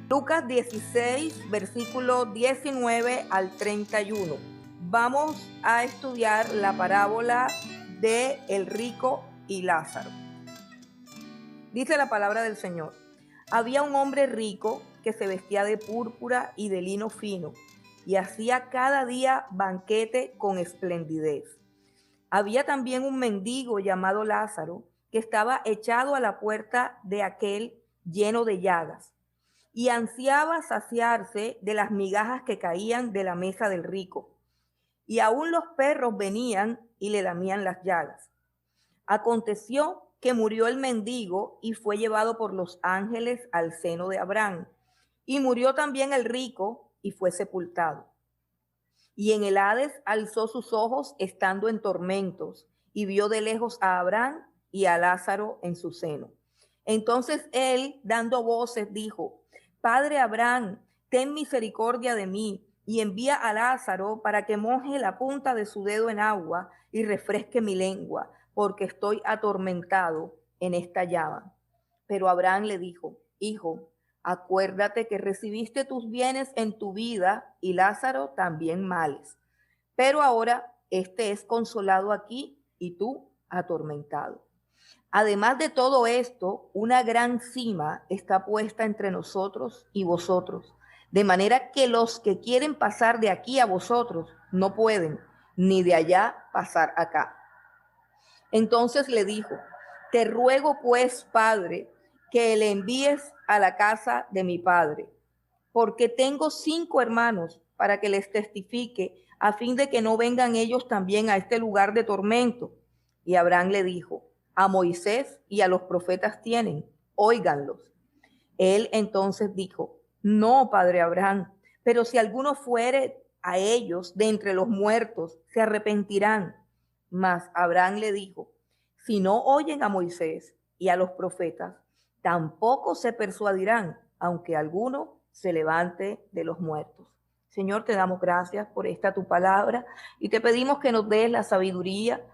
Lucas 16, versículo 19 al 31. Vamos a estudiar la parábola de el rico y Lázaro. Dice la palabra del Señor: había un hombre rico que se vestía de púrpura y de lino fino y hacía cada día banquete con esplendidez. Había también un mendigo llamado Lázaro que estaba echado a la puerta de aquel lleno de llagas y ansiaba saciarse de las migajas que caían de la mesa del rico. Y aún los perros venían y le lamían las llagas. Aconteció que murió el mendigo y fue llevado por los ángeles al seno de Abraham. Y murió también el rico y fue sepultado. Y en el Hades alzó sus ojos estando en tormentos y vio de lejos a Abraham y a Lázaro en su seno. Entonces él, dando voces, dijo: Padre Abraham, ten misericordia de mí y envía a Lázaro para que moje la punta de su dedo en agua y refresque mi lengua, porque estoy atormentado en esta llama. Pero Abraham le dijo: Hijo, acuérdate que recibiste tus bienes en tu vida y Lázaro también males. Pero ahora este es consolado aquí y tú atormentado. Además de todo esto, una gran cima está puesta entre nosotros y vosotros, de manera que los que quieren pasar de aquí a vosotros no pueden, ni de allá pasar acá. Entonces le dijo: te ruego pues, Padre, que le envíes a la casa de mi padre, porque tengo 5 hermanos, para que les testifique, a fin de que no vengan ellos también a este lugar de tormento. Y Abraham le dijo: a Moisés y a los profetas tienen, óiganlos. Él entonces dijo: no, padre Abraham, pero si alguno fuere a ellos de entre los muertos, se arrepentirán. Mas Abraham le dijo: si no oyen a Moisés y a los profetas, tampoco se persuadirán, aunque alguno se levante de los muertos. Señor, te damos gracias por esta tu palabra y te pedimos que nos des la sabiduría,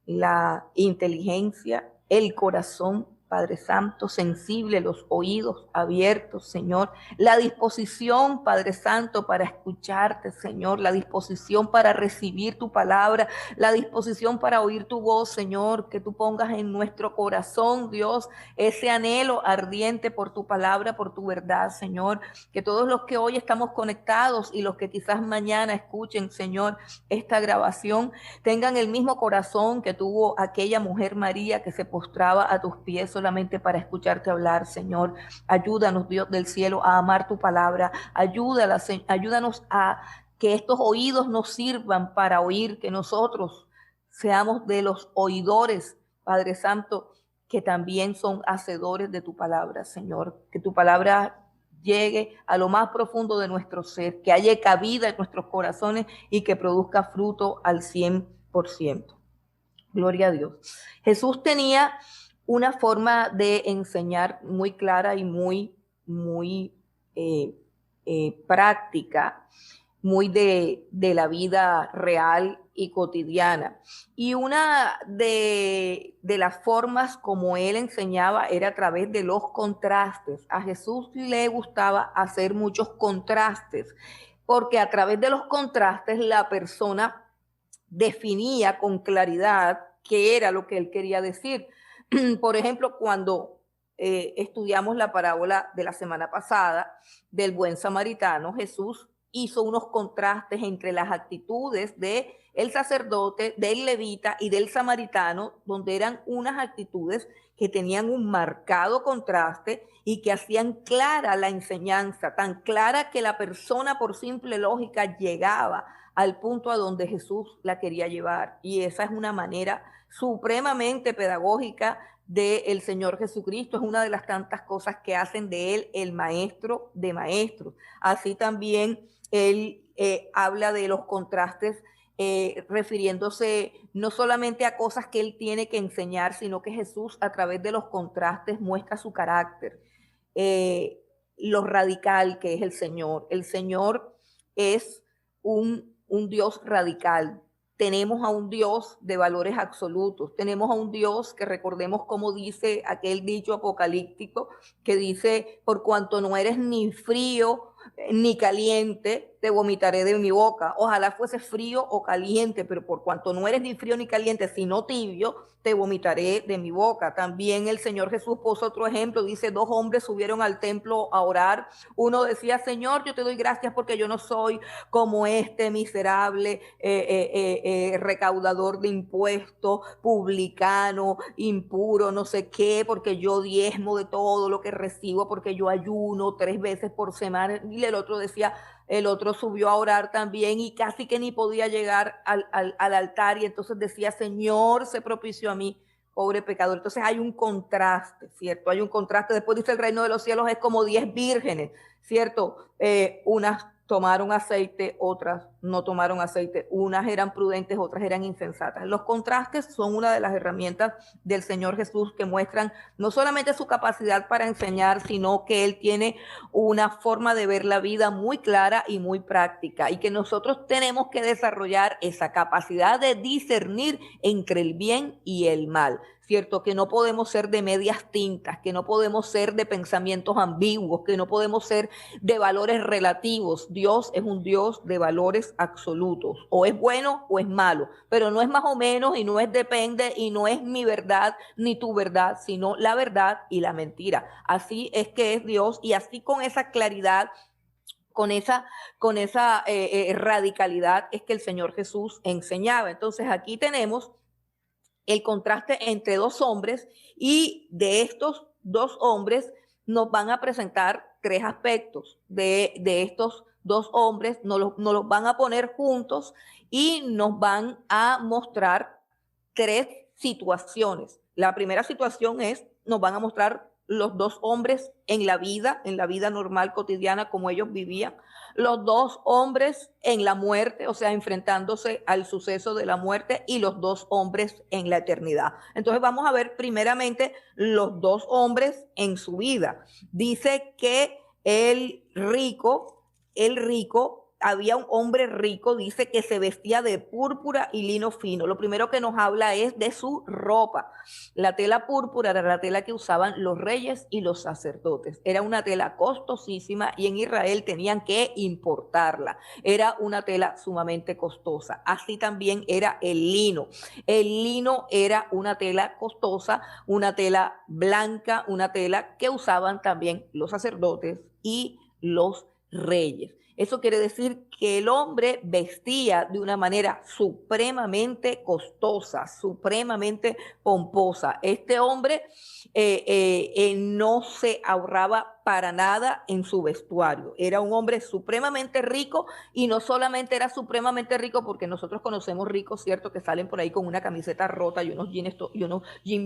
la inteligencia, el corazón, Padre Santo, sensible, los oídos abiertos, Señor, la disposición, Padre Santo, para escucharte, Señor, la disposición para recibir tu palabra, la disposición para oír tu voz, Señor, que tú pongas en nuestro corazón, Dios, ese anhelo ardiente por tu palabra, por tu verdad, Señor, que todos los que hoy estamos conectados y los que quizás mañana escuchen, Señor, esta grabación, tengan el mismo corazón que tuvo aquella mujer María que se postraba a tus pies solamente para escucharte hablar, Señor. Ayúdanos, Dios del cielo, a amar tu palabra. Ayúdanos a que estos oídos nos sirvan para oír, que nosotros seamos de los oidores, Padre Santo, que también son hacedores de tu palabra, Señor. Que tu palabra llegue a lo más profundo de nuestro ser, que haya cabida en nuestros corazones y que produzca fruto al 100%. Gloria a Dios. Jesús tenía una forma de enseñar muy clara y muy práctica, muy de la vida real y cotidiana. Y una de las formas como él enseñaba era a través de los contrastes. A Jesús le gustaba hacer muchos contrastes, porque a través de los contrastes la persona definía con claridad qué era lo que él quería decir. Por ejemplo, cuando estudiamos la parábola de la semana pasada del buen samaritano, Jesús hizo unos contrastes entre las actitudes de el sacerdote, del levita y del samaritano, donde eran unas actitudes que tenían un marcado contraste y que hacían clara la enseñanza, tan clara que la persona por simple lógica llegaba al punto a donde Jesús la quería llevar. Y esa es una manera supremamente pedagógica del Señor Jesucristo. Es una de las tantas cosas que hacen de él el maestro de maestros. Así también él habla de los contrastes, refiriéndose no solamente a cosas que él tiene que enseñar, sino que Jesús a través de los contrastes muestra su carácter. lo radical que es el Señor. El Señor es un Dios radical. Tenemos a un Dios de valores absolutos. Tenemos a un Dios que recordemos cómo dice aquel dicho apocalíptico que dice, por cuanto no eres ni frío ni caliente, te vomitaré de mi boca. Ojalá fuese frío o caliente, pero por cuanto no eres ni frío ni caliente, sino tibio, te vomitaré de mi boca. También el Señor Jesús puso otro ejemplo, dice, dos hombres subieron al templo a orar. Uno decía, Señor, yo te doy gracias porque yo no soy como este miserable recaudador de impuestos, publicano, impuro, no sé qué, porque yo diezmo de todo lo que recibo, porque yo ayuno 3 veces por semana. Y el otro decía, el otro subió a orar también y casi que ni podía llegar al altar y entonces decía, Señor, se propició a mí, pobre pecador. Entonces hay un contraste, ¿cierto? Hay un contraste. Después dice, el reino de los cielos es como 10 vírgenes, ¿cierto? Unas tomaron aceite, otras no tomaron aceite, unas eran prudentes, otras eran insensatas. Los contrastes son una de las herramientas del Señor Jesús que muestran no solamente su capacidad para enseñar, sino que Él tiene una forma de ver la vida muy clara y muy práctica y que nosotros tenemos que desarrollar esa capacidad de discernir entre el bien y el mal. ¿Cierto? Que no podemos ser de medias tintas, que no podemos ser de pensamientos ambiguos, que no podemos ser de valores relativos. Dios es un Dios de valores absolutos. O es bueno o es malo, pero no es más o menos y no es depende y no es mi verdad ni tu verdad, sino la verdad y la mentira. Así es que es Dios y así con esa claridad con esa radicalidad es que el Señor Jesús enseñaba. Entonces aquí tenemos el contraste entre dos hombres y de estos dos hombres nos van a presentar 3 aspectos de estos dos hombres, nos los van a poner juntos y nos van a mostrar 3 situaciones. La primera situación es, nos van a mostrar los dos hombres en la vida normal cotidiana como ellos vivían, los dos hombres en la muerte, o sea, enfrentándose al suceso de la muerte y los dos hombres en la eternidad. Entonces vamos a ver primeramente los dos hombres en su vida. Dice que el rico, había un hombre rico, dice que se vestía de púrpura y lino fino. Lo primero que nos habla es de su ropa. La tela púrpura era la tela que usaban los reyes y los sacerdotes. Era una tela costosísima y en Israel tenían que importarla. Era una tela sumamente costosa. Así también era el lino. El lino era una tela costosa, una tela blanca, una tela que usaban también los sacerdotes y los reyes. Eso quiere decir que el hombre vestía de una manera supremamente costosa, supremamente pomposa. Este hombre no se ahorraba para nada en su vestuario. Era un hombre supremamente rico y no solamente era supremamente rico porque nosotros conocemos ricos, ¿cierto? Que salen por ahí con una camiseta rota y unos jeans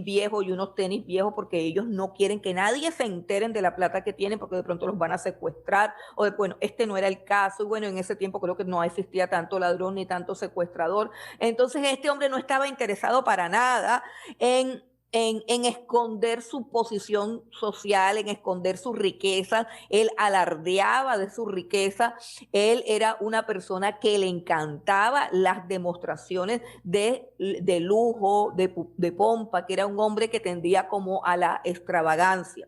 viejos y unos tenis viejos porque ellos no quieren que nadie se enteren de la plata que tienen porque de pronto los van a secuestrar o de, bueno, este no era el caso y bueno, en ese tiempo creo que no existía tanto ladrón ni tanto secuestrador. Entonces este hombre no estaba interesado para nada en esconder su posición social, en esconder su riqueza. Él alardeaba de su riqueza. Él era una persona que le encantaba las demostraciones de lujo, de pompa, que era un hombre que tendía como a la extravagancia.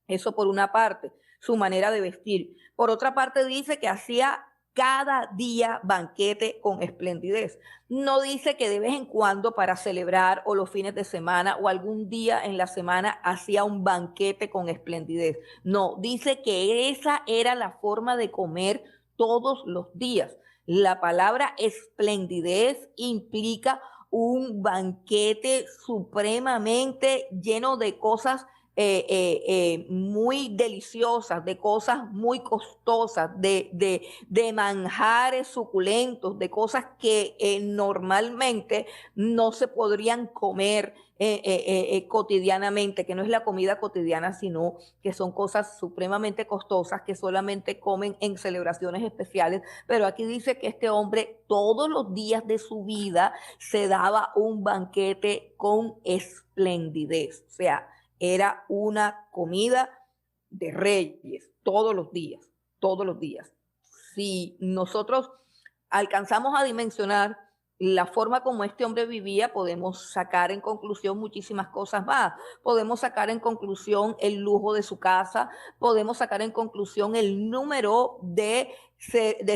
Eso por una parte, su manera de vestir. Por otra parte dice que hacía cada día banquete con esplendidez. No dice que de vez en cuando para celebrar o los fines de semana o algún día en la semana hacía un banquete con esplendidez. No, dice que esa era la forma de comer todos los días. La palabra esplendidez implica un banquete supremamente lleno de cosas muy deliciosas, de cosas muy costosas, de manjares suculentos, de cosas que normalmente no se podrían comer cotidianamente, que no es la comida cotidiana, sino que son cosas supremamente costosas que solamente comen en celebraciones especiales. Pero aquí dice que este hombre todos los días de su vida se daba un banquete con esplendidez, o sea, era una comida de reyes, todos los días, todos los días. Si nosotros alcanzamos a dimensionar la forma como este hombre vivía, podemos sacar en conclusión muchísimas cosas más. Podemos sacar en conclusión el lujo de su casa, podemos sacar en conclusión el número de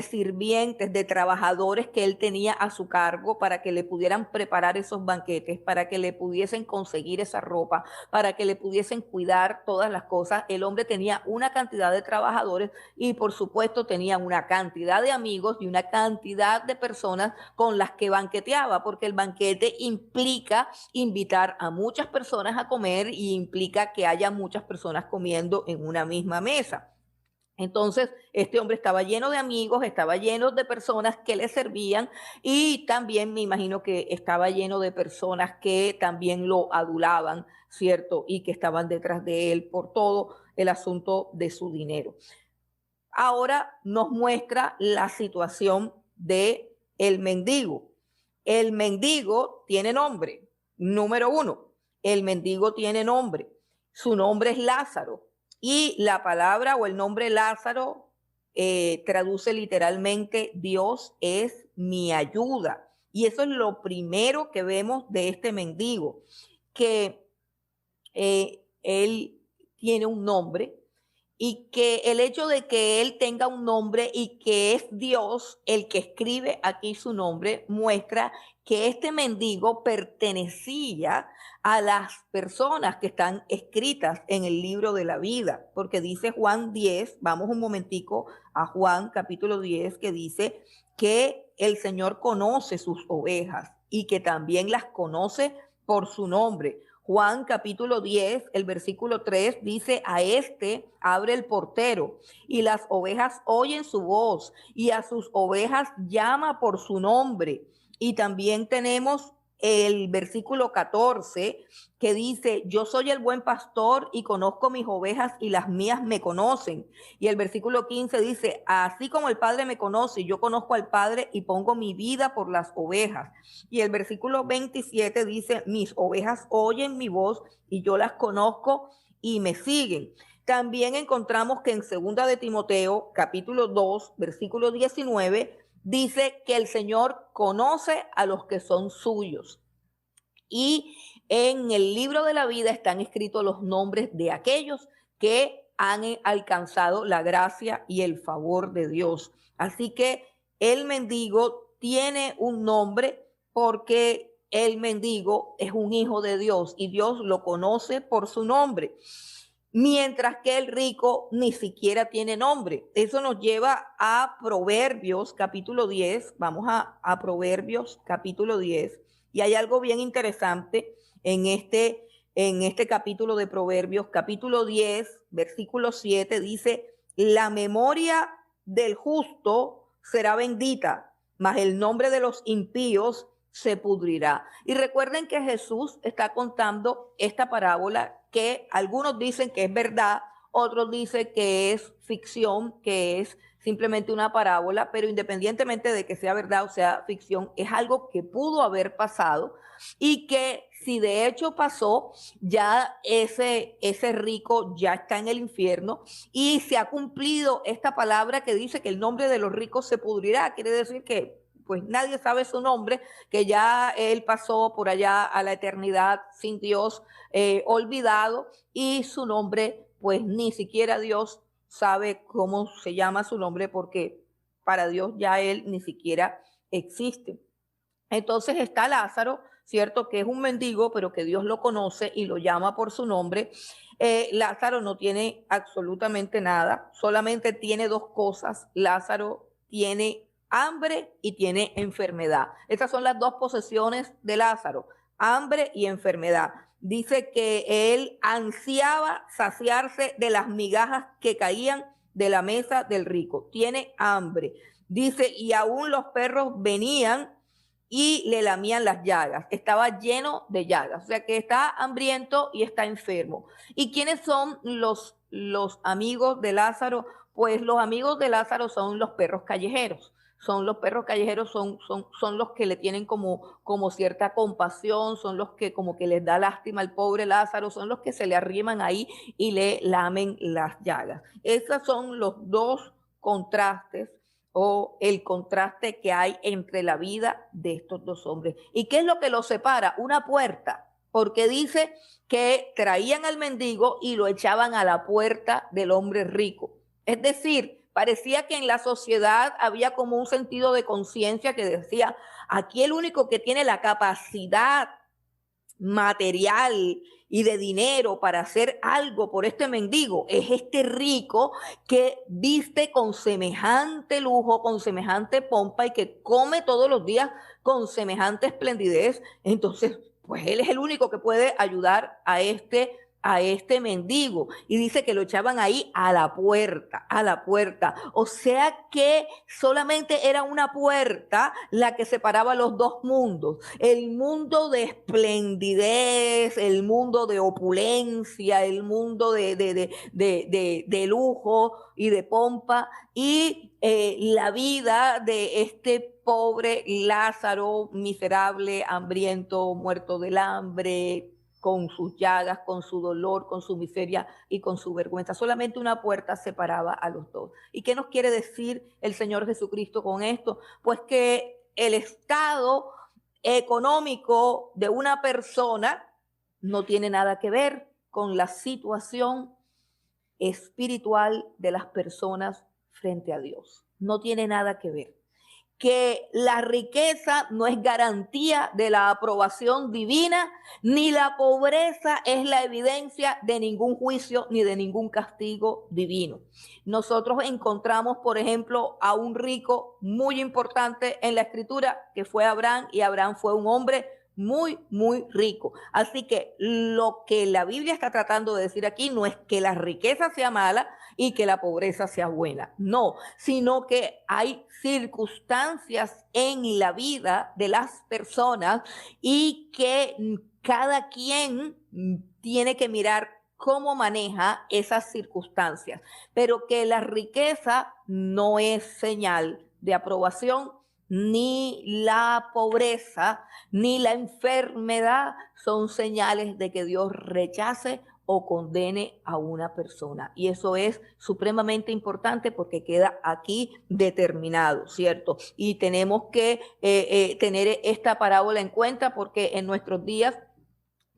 sirvientes, de trabajadores que él tenía a su cargo para que le pudieran preparar esos banquetes, para que le pudiesen conseguir esa ropa, para que le pudiesen cuidar todas las cosas. El hombre tenía una cantidad de trabajadores y por supuesto tenía una cantidad de amigos y una cantidad de personas con las que banqueteaba, porque el banquete implica invitar a muchas personas a comer y implica que haya muchas personas comiendo en una misma mesa. Entonces, este hombre estaba lleno de amigos, estaba lleno de personas que le servían y también me imagino que estaba lleno de personas que también lo adulaban, ¿cierto? Y que estaban detrás de él por todo el asunto de su dinero. Ahora nos muestra la situación de el mendigo. El mendigo tiene nombre. Número uno, el mendigo tiene nombre. Su nombre es Lázaro. Y la palabra o el nombre Lázaro traduce literalmente Dios es mi ayuda. Y eso es lo primero que vemos de este mendigo, que él tiene un nombre y que el hecho de que él tenga un nombre y que es Dios el que escribe aquí su nombre muestra que este mendigo pertenecía a las personas que están escritas en el libro de la vida, porque dice Juan 10, vamos un momentico a Juan capítulo 10, que dice que el Señor conoce sus ovejas y que también las conoce por su nombre. Juan capítulo 10, el versículo 3 dice, a este abre el portero y las ovejas oyen su voz y a sus ovejas llama por su nombre. Y también tenemos el versículo 14 que dice, yo soy el buen pastor y conozco mis ovejas y las mías me conocen. Y el versículo 15 dice, así como el Padre me conoce, yo conozco al Padre y pongo mi vida por las ovejas. Y el versículo 27 dice, mis ovejas oyen mi voz y yo las conozco y me siguen. También encontramos que en 2 de Timoteo, capítulo 2, versículo 19, dice que el Señor conoce a los que son suyos. Y en el libro de la vida están escritos los nombres de aquellos que han alcanzado la gracia y el favor de Dios. Así que el mendigo tiene un nombre porque el mendigo es un hijo de Dios y Dios lo conoce por su nombre. Mientras que el rico ni siquiera tiene nombre. Eso nos lleva a Proverbios capítulo 10. Vamos a Proverbios capítulo 10. Y hay algo bien interesante en este capítulo de Proverbios, capítulo 10, versículo 7, dice, la memoria del justo será bendita, mas el nombre de los impíos se pudrirá. Y recuerden que Jesús está contando esta parábola que algunos dicen que es verdad, otros dicen que es ficción, que es simplemente una parábola, pero independientemente de que sea verdad o sea ficción, es algo que pudo haber pasado y que si de hecho pasó, ya ese rico ya está en el infierno y se ha cumplido esta palabra que dice que el nombre de los ricos se pudrirá. Quiere decir que pues nadie sabe su nombre, que ya él pasó por allá a la eternidad sin Dios, olvidado, y su nombre, pues ni siquiera Dios sabe cómo se llama su nombre, porque para Dios ya él ni siquiera existe. Entonces está Lázaro, ¿cierto? Que es un mendigo, pero que Dios lo conoce y lo llama por su nombre. Lázaro no tiene absolutamente nada, solamente tiene dos cosas. Lázaro tiene hambre y tiene enfermedad. Estas son las dos posesiones de Lázaro, hambre y enfermedad. Dice que él ansiaba saciarse de las migajas que caían de la mesa del rico. Tiene hambre. Dice, y aún los perros venían y le lamían las llagas. Estaba lleno de llagas. O sea que está hambriento y está enfermo. ¿Y quiénes son los amigos de Lázaro? Pues los amigos de Lázaro son los perros callejeros. Son los perros callejeros, son los que le tienen como cierta compasión, son los que como que les da lástima al pobre Lázaro, son los que se le arriman ahí y le lamen las llagas. Esos son los dos contrastes o el contraste que hay entre la vida de estos dos hombres. ¿Y qué es lo que los separa? Una puerta, porque dice que traían al mendigo y lo echaban a la puerta del hombre rico. Es decir, parecía que en la sociedad había como un sentido de conciencia que decía, aquí el único que tiene la capacidad material y de dinero para hacer algo por este mendigo es este rico que viste con semejante lujo, con semejante pompa y que come todos los días con semejante esplendidez. Entonces, pues él es el único que puede ayudar a este mendigo. Y dice que lo echaban ahí a la puerta, a la puerta. O sea que solamente era una puerta la que separaba los dos mundos. El mundo de esplendidez, el mundo de opulencia, el mundo de lujo y de pompa, y la vida de este pobre Lázaro, miserable, hambriento, muerto del hambre, con sus llagas, con su dolor, con su miseria y con su vergüenza. Solamente una puerta separaba a los dos. ¿Y qué nos quiere decir el Señor Jesucristo con esto? Pues que el estado económico de una persona no tiene nada que ver con la situación espiritual de las personas frente a Dios. No tiene nada que ver. Que la riqueza no es garantía de la aprobación divina, ni la pobreza es la evidencia de ningún juicio ni de ningún castigo divino. Nosotros encontramos, por ejemplo, a un rico muy importante en la escritura, que fue Abraham, y Abraham fue un hombre muy, muy rico. Así que lo que la Biblia está tratando de decir aquí no es que la riqueza sea mala y que la pobreza sea buena, no, sino que hay circunstancias en la vida de las personas y que cada quien tiene que mirar cómo maneja esas circunstancias, pero que la riqueza no es señal de aprobación, ni la pobreza, ni la enfermedad son señales de que Dios rechace o condene a una persona. Y eso es supremamente importante porque queda aquí determinado, ¿cierto? Y tenemos que tener esta parábola en cuenta porque en nuestros días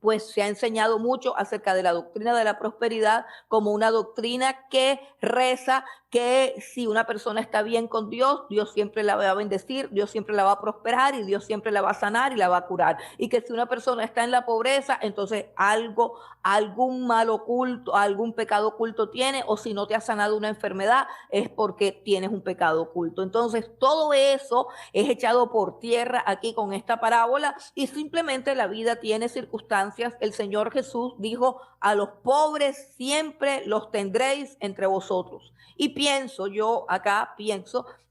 pues se ha enseñado mucho acerca de la doctrina de la prosperidad como una doctrina que reza que si una persona está bien con Dios, Dios siempre la va a bendecir, Dios siempre la va a prosperar y Dios siempre la va a sanar y la va a curar. Y que si una persona está en la pobreza, entonces algún mal oculto, algún pecado oculto tiene, o si no te ha sanado una enfermedad, es porque tienes un pecado oculto. Entonces todo eso es echado por tierra aquí con esta parábola y simplemente la vida tiene circunstancias. El Señor Jesús dijo, a los pobres siempre los tendréis entre vosotros. Y pienso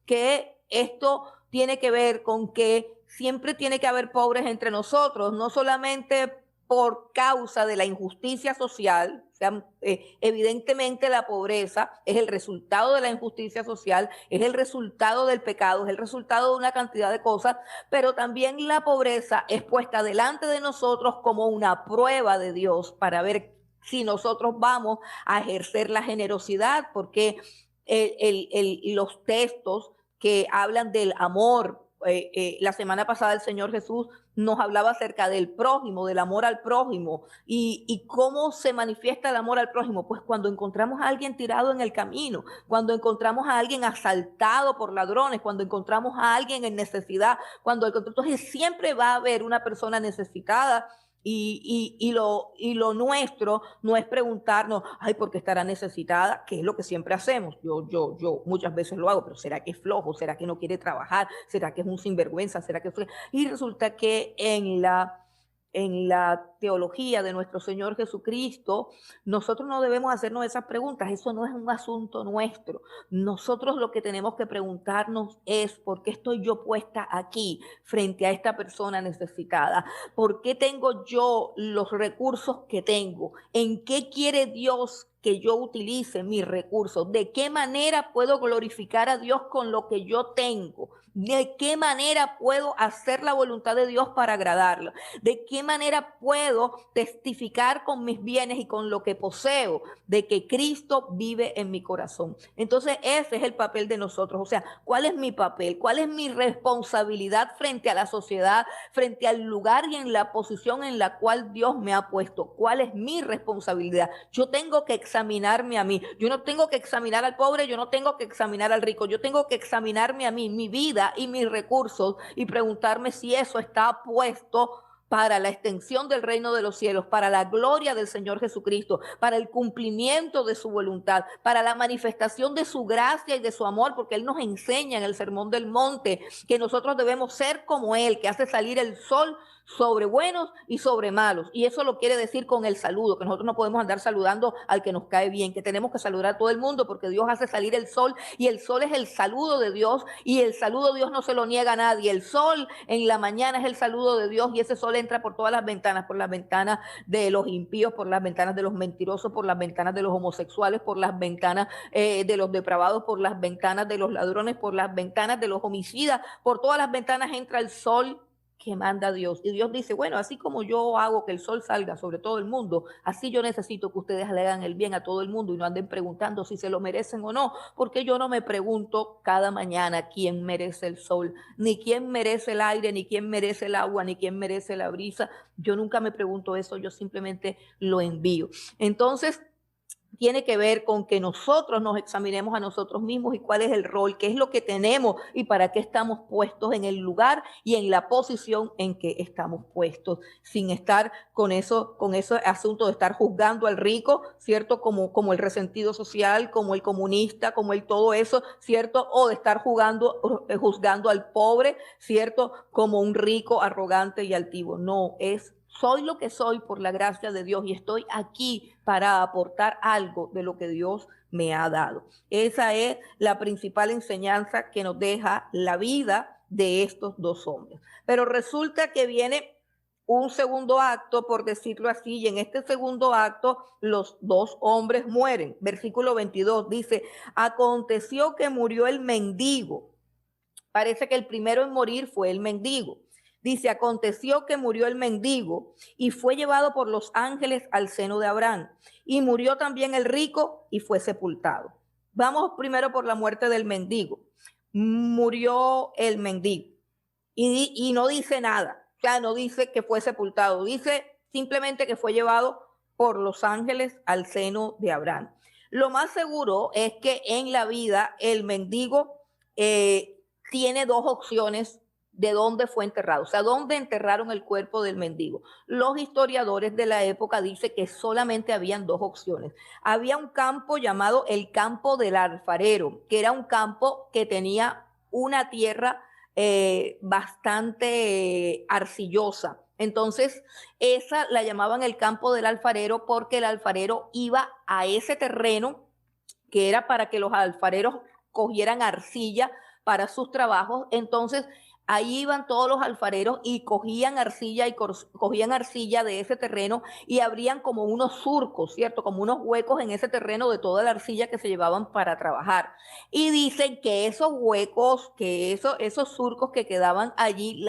que esto tiene que ver con que siempre tiene que haber pobres entre nosotros, no solamente por causa de la injusticia social. O sea, evidentemente la pobreza es el resultado de la injusticia social, es el resultado del pecado, es el resultado de una cantidad de cosas, pero también la pobreza es puesta delante de nosotros como una prueba de Dios para ver si nosotros vamos a ejercer la generosidad, porque los textos que hablan del amor, la semana pasada el Señor Jesús nos hablaba acerca del prójimo, del amor al prójimo, y cómo se manifiesta el amor al prójimo. Pues cuando encontramos a alguien tirado en el camino, cuando encontramos a alguien asaltado por ladrones, cuando encontramos a alguien en necesidad, entonces siempre va a haber una persona necesitada. Y lo nuestro no es preguntarnos, ay, ¿por qué estará necesitada? Que es lo que siempre hacemos. Yo muchas veces lo hago, pero ¿será que es flojo? ¿Será que no quiere trabajar? ¿Será que es un sinvergüenza? ¿Será que... Y resulta que en la teología de nuestro Señor Jesucristo, nosotros no debemos hacernos esas preguntas. Eso no es un asunto nuestro. Nosotros lo que tenemos que preguntarnos es, ¿por qué estoy yo puesta aquí frente a esta persona necesitada? ¿Por qué tengo yo los recursos que tengo? ¿En qué quiere Dios que yo utilice mis recursos? ¿De qué manera puedo glorificar a Dios con lo que yo tengo? ¿De qué manera puedo hacer la voluntad de Dios para agradarlo? ¿De qué manera puedo testificar con mis bienes y con lo que poseo de que Cristo vive en mi corazón? Entonces ese es el papel de nosotros. O sea, ¿cuál es mi papel? ¿Cuál es mi responsabilidad frente a la sociedad, frente al lugar y en la posición en la cual Dios me ha puesto? ¿Cuál es mi responsabilidad? Yo tengo que examinarme a mí. Yo no tengo que examinar al pobre, yo no tengo que examinar al rico. Yo tengo que examinarme a mí, mi vida y mis recursos, y preguntarme si eso está puesto para la extensión del reino de los cielos, para la gloria del Señor Jesucristo, para el cumplimiento de su voluntad, para la manifestación de su gracia y de su amor, porque Él nos enseña en el Sermón del Monte que nosotros debemos ser como Él, que hace salir el sol sobre buenos y sobre malos. Y eso lo quiere decir con el saludo, que nosotros no podemos andar saludando al que nos cae bien, que tenemos que saludar a todo el mundo porque Dios hace salir el sol, y el sol es el saludo de Dios, y el saludo Dios no se lo niega a nadie. El sol en la mañana es el saludo de Dios, y ese sol entra por todas las ventanas, por las ventanas de los impíos, por las ventanas de los mentirosos, por las ventanas de los homosexuales, por las ventanas de los depravados, por las ventanas de los ladrones, por las ventanas de los homicidas, por todas las ventanas entra el sol que manda Dios. Y Dios dice, bueno, así como yo hago que el sol salga sobre todo el mundo, así yo necesito que ustedes le hagan el bien a todo el mundo y no anden preguntando si se lo merecen o no, porque yo no me pregunto cada mañana quién merece el sol, ni quién merece el aire, ni quién merece el agua, ni quién merece la brisa. Yo nunca me pregunto eso, yo simplemente lo envío. Entonces, tiene que ver con que nosotros nos examinemos a nosotros mismos y cuál es el rol, qué es lo que tenemos y para qué estamos puestos en el lugar y en la posición en que estamos puestos, sin estar con ese asunto de estar juzgando al rico, ¿cierto? Como el resentido social, como el comunista, como el todo eso, ¿cierto? O de estar juzgando al pobre, ¿cierto? Como un rico arrogante y altivo. No, soy lo que soy por la gracia de Dios y estoy aquí para aportar algo de lo que Dios me ha dado. Esa es la principal enseñanza que nos deja la vida de estos dos hombres. Pero resulta que viene un segundo acto, por decirlo así, y en este segundo acto los dos hombres mueren. Versículo 22 dice, aconteció que murió el mendigo. Parece que el primero en morir fue el mendigo. Dice, aconteció que murió el mendigo y fue llevado por los ángeles al seno de Abraham. Y murió también el rico y fue sepultado. Vamos primero por la muerte del mendigo. Murió el mendigo y no dice nada. O sea, no dice que fue sepultado. Dice simplemente que fue llevado por los ángeles al seno de Abraham. Lo más seguro es que en la vida el mendigo tiene dos opciones de dónde fue enterrado, o sea, dónde enterraron el cuerpo del mendigo. Los historiadores de la época dicen que solamente habían dos opciones. Había un campo llamado el campo del alfarero, que era un campo que tenía una tierra bastante arcillosa. Entonces, esa la llamaban el campo del alfarero porque el alfarero iba a ese terreno que era para que los alfareros cogieran arcilla para sus trabajos. Entonces, ahí iban todos los alfareros y cogían arcilla de ese terreno y abrían como unos surcos, ¿cierto? Como unos huecos en ese terreno de toda la arcilla que se llevaban para trabajar. Y dicen que esos huecos, esos surcos que quedaban allí,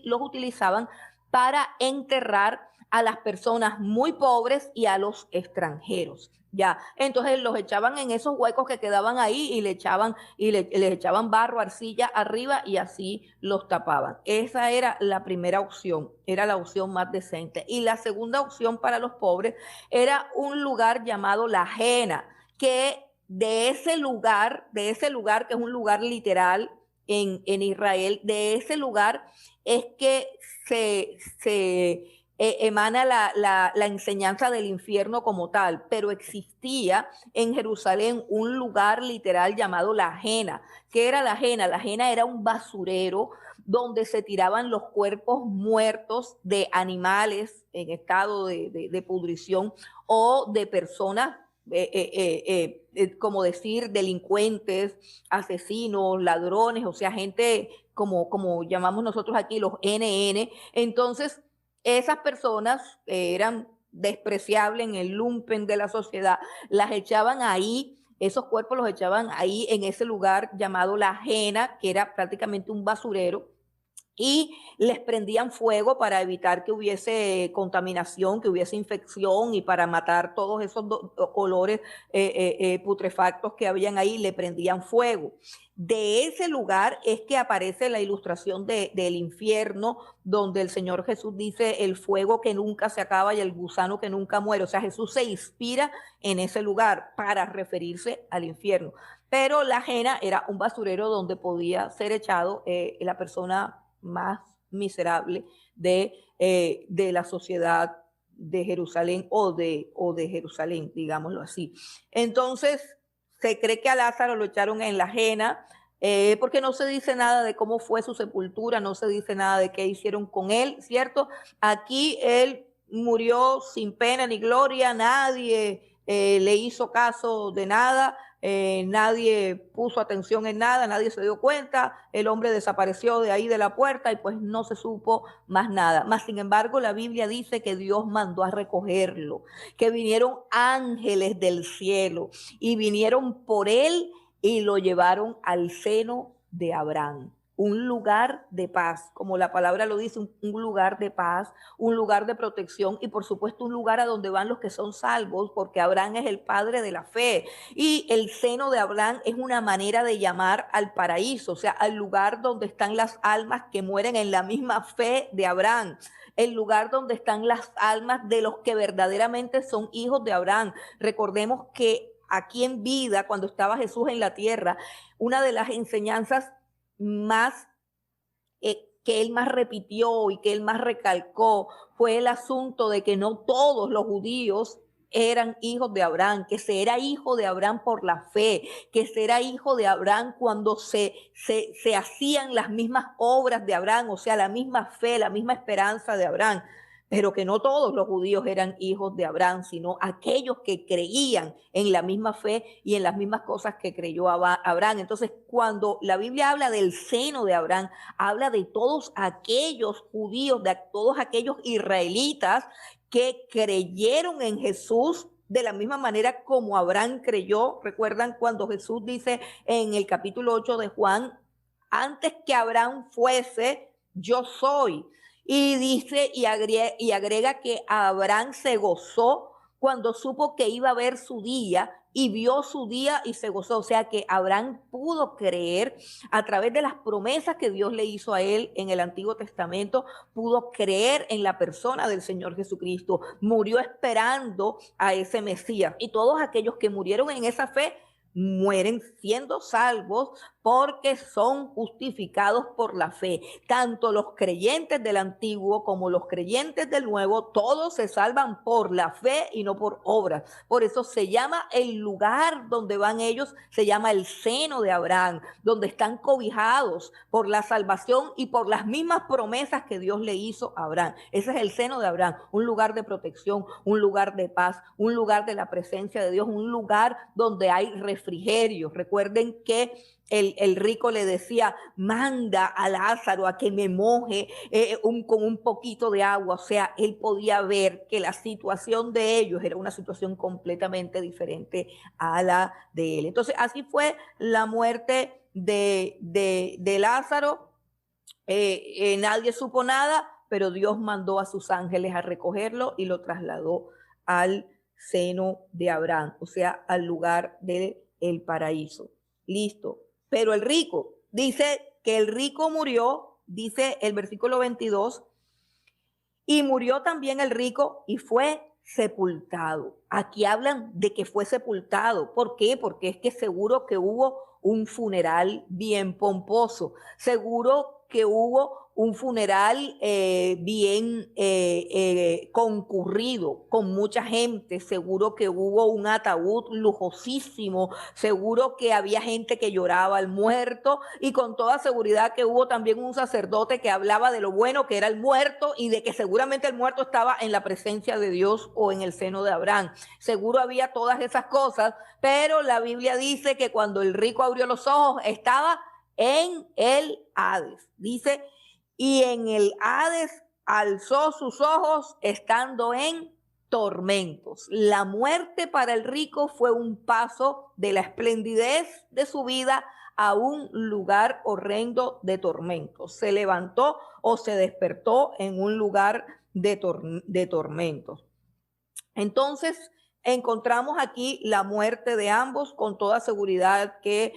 los utilizaban para enterrar a las personas muy pobres y a los extranjeros. Ya, entonces los echaban en esos huecos que quedaban ahí y les echaban barro, arcilla arriba y así los tapaban. Esa era la primera opción, era la opción más decente. Y la segunda opción para los pobres era un lugar llamado La Jena, que de ese lugar que es un lugar literal en Israel, de ese lugar es que se emana la enseñanza del infierno como tal, pero existía en Jerusalén un lugar literal llamado La Jena. ¿Qué era La Jena? La Jena era un basurero donde se tiraban los cuerpos muertos de animales en estado de pudrición o de personas, como decir, delincuentes, asesinos, ladrones, o sea, gente como llamamos nosotros aquí los NN. Entonces, esas personas eran despreciables en el lumpen de la sociedad, las echaban ahí Esos cuerpos los echaban ahí en ese lugar llamado La Ajena, que era prácticamente un basurero, y les prendían fuego para evitar que hubiese contaminación, que hubiese infección y para matar todos esos olores putrefactos que habían ahí, le prendían fuego. De ese lugar es que aparece la ilustración del infierno, donde el Señor Jesús dice el fuego que nunca se acaba y el gusano que nunca muere. O sea, Jesús se inspira en ese lugar para referirse al infierno. Pero la ajena era un basurero donde podía ser echado la persona más miserable de la sociedad de Jerusalén o de Jerusalén, digámoslo así. Entonces, se cree que a Lázaro lo echaron en la ajena, porque no se dice nada de cómo fue su sepultura, no se dice nada de qué hicieron con él, ¿cierto? Aquí él murió sin pena ni gloria, nadie le hizo caso de nada, nadie puso atención en nada, nadie se dio cuenta, el hombre desapareció de ahí de la puerta y pues no se supo más nada. Mas, sin embargo, la Biblia dice que Dios mandó a recogerlo, que vinieron ángeles del cielo y vinieron por él y lo llevaron al seno de Abraham. Un lugar de paz, como la palabra lo dice, un lugar de paz, un lugar de protección y por supuesto un lugar a donde van los que son salvos, porque Abraham es el padre de la fe. Y el seno de Abraham es una manera de llamar al paraíso, o sea, al lugar donde están las almas que mueren en la misma fe de Abraham, el lugar donde están las almas de los que verdaderamente son hijos de Abraham. Recordemos que aquí en vida, cuando estaba Jesús en la tierra, una de las enseñanzas más que él más repitió y que él más recalcó fue el asunto de que no todos los judíos eran hijos de Abraham, que se era hijo de Abraham por la fe, que se era hijo de Abraham cuando se hacían las mismas obras de Abraham, o sea, la misma fe, la misma esperanza de Abraham, pero que no todos los judíos eran hijos de Abraham, sino aquellos que creían en la misma fe y en las mismas cosas que creyó Abraham. Entonces, cuando la Biblia habla del seno de Abraham, habla de todos aquellos judíos, de todos aquellos israelitas que creyeron en Jesús de la misma manera como Abraham creyó. Recuerdan cuando Jesús dice en el capítulo 8 de Juan, antes que Abraham fuese, yo soy. Y dice y agrega que Abraham se gozó cuando supo que iba a ver su día y vio su día y se gozó. O sea que Abraham pudo creer a través de las promesas que Dios le hizo a él en el Antiguo Testamento, pudo creer en la persona del Señor Jesucristo, murió esperando a ese Mesías. Y todos aquellos que murieron en esa fe mueren siendo salvos porque son justificados por la fe. Tanto los creyentes del antiguo como los creyentes del nuevo, todos se salvan por la fe y no por obras. Por eso se llama el lugar donde van ellos, se llama el seno de Abraham, donde están cobijados por la salvación y por las mismas promesas que Dios le hizo a Abraham. Ese es el seno de Abraham, un lugar de protección, un lugar de paz, un lugar de la presencia de Dios, un lugar donde hay refrigerio. Recuerden que el rico le decía, manda a Lázaro a que me moje con un poquito de agua. O sea, él podía ver que la situación de ellos era una situación completamente diferente a la de él. Entonces, así fue la muerte de Lázaro. Nadie supo nada, pero Dios mandó a sus ángeles a recogerlo y lo trasladó al seno de Abraham, o sea, al lugar del paraíso. Listo. Pero el rico, dice que el rico murió, dice el versículo 22, y murió también el rico y fue sepultado. Aquí hablan de que fue sepultado. ¿Por qué? Porque es que seguro que hubo un funeral bien pomposo. Seguro que hubo un funeral bien concurrido, con mucha gente. Seguro que hubo un ataúd lujosísimo. Seguro que había gente que lloraba al muerto y con toda seguridad que hubo también un sacerdote que hablaba de lo bueno que era el muerto y de que seguramente el muerto estaba en la presencia de Dios o en el seno de Abraham. Seguro había todas esas cosas, pero la Biblia dice que cuando el rico abrió los ojos estaba en el Hades. Dice, y en el Hades alzó sus ojos estando en tormentos. La muerte para el rico fue un paso de la esplendidez de su vida a un lugar horrendo de tormentos. Se levantó o se despertó en un lugar de tormentos. Entonces, encontramos aquí la muerte de ambos. Con toda seguridad que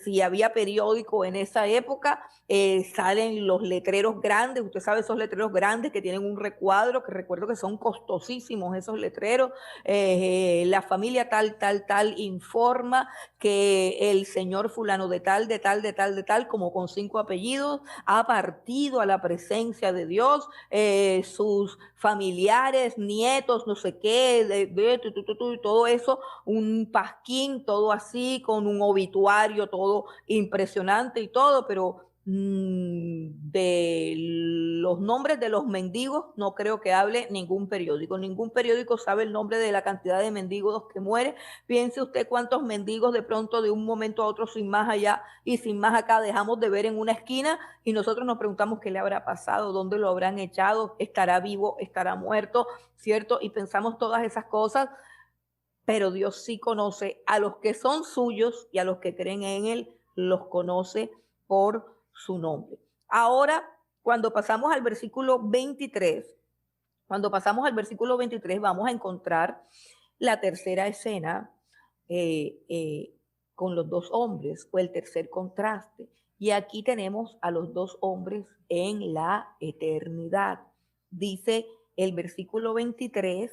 si había periódico en esa época, salen los letreros grandes. Usted sabe, esos letreros grandes que tienen un recuadro, que recuerdo que son costosísimos esos letreros. La familia tal, tal, tal informa que el señor fulano de tal, de tal, de tal, de tal, como con 5 apellidos, ha partido a la presencia de Dios. Sus familiares, nietos, no sé qué, todo eso, un pasquín, todo así, con un obituario, todo impresionante y todo, pero de los nombres de los mendigos no creo que hable ningún periódico. Ningún periódico sabe el nombre de la cantidad de mendigos que muere. Piense usted cuántos mendigos de pronto de un momento a otro, sin más allá y sin más acá, dejamos de ver en una esquina y nosotros nos preguntamos qué le habrá pasado, dónde lo habrán echado, estará vivo, estará muerto, ¿cierto? Y pensamos todas esas cosas, pero Dios sí conoce a los que son suyos y a los que creen en Él, los conoce por su nombre. Ahora, cuando pasamos al versículo 23, vamos a encontrar la tercera escena con los dos hombres, o el tercer contraste. Y aquí tenemos a los dos hombres en la eternidad. Dice el versículo 23,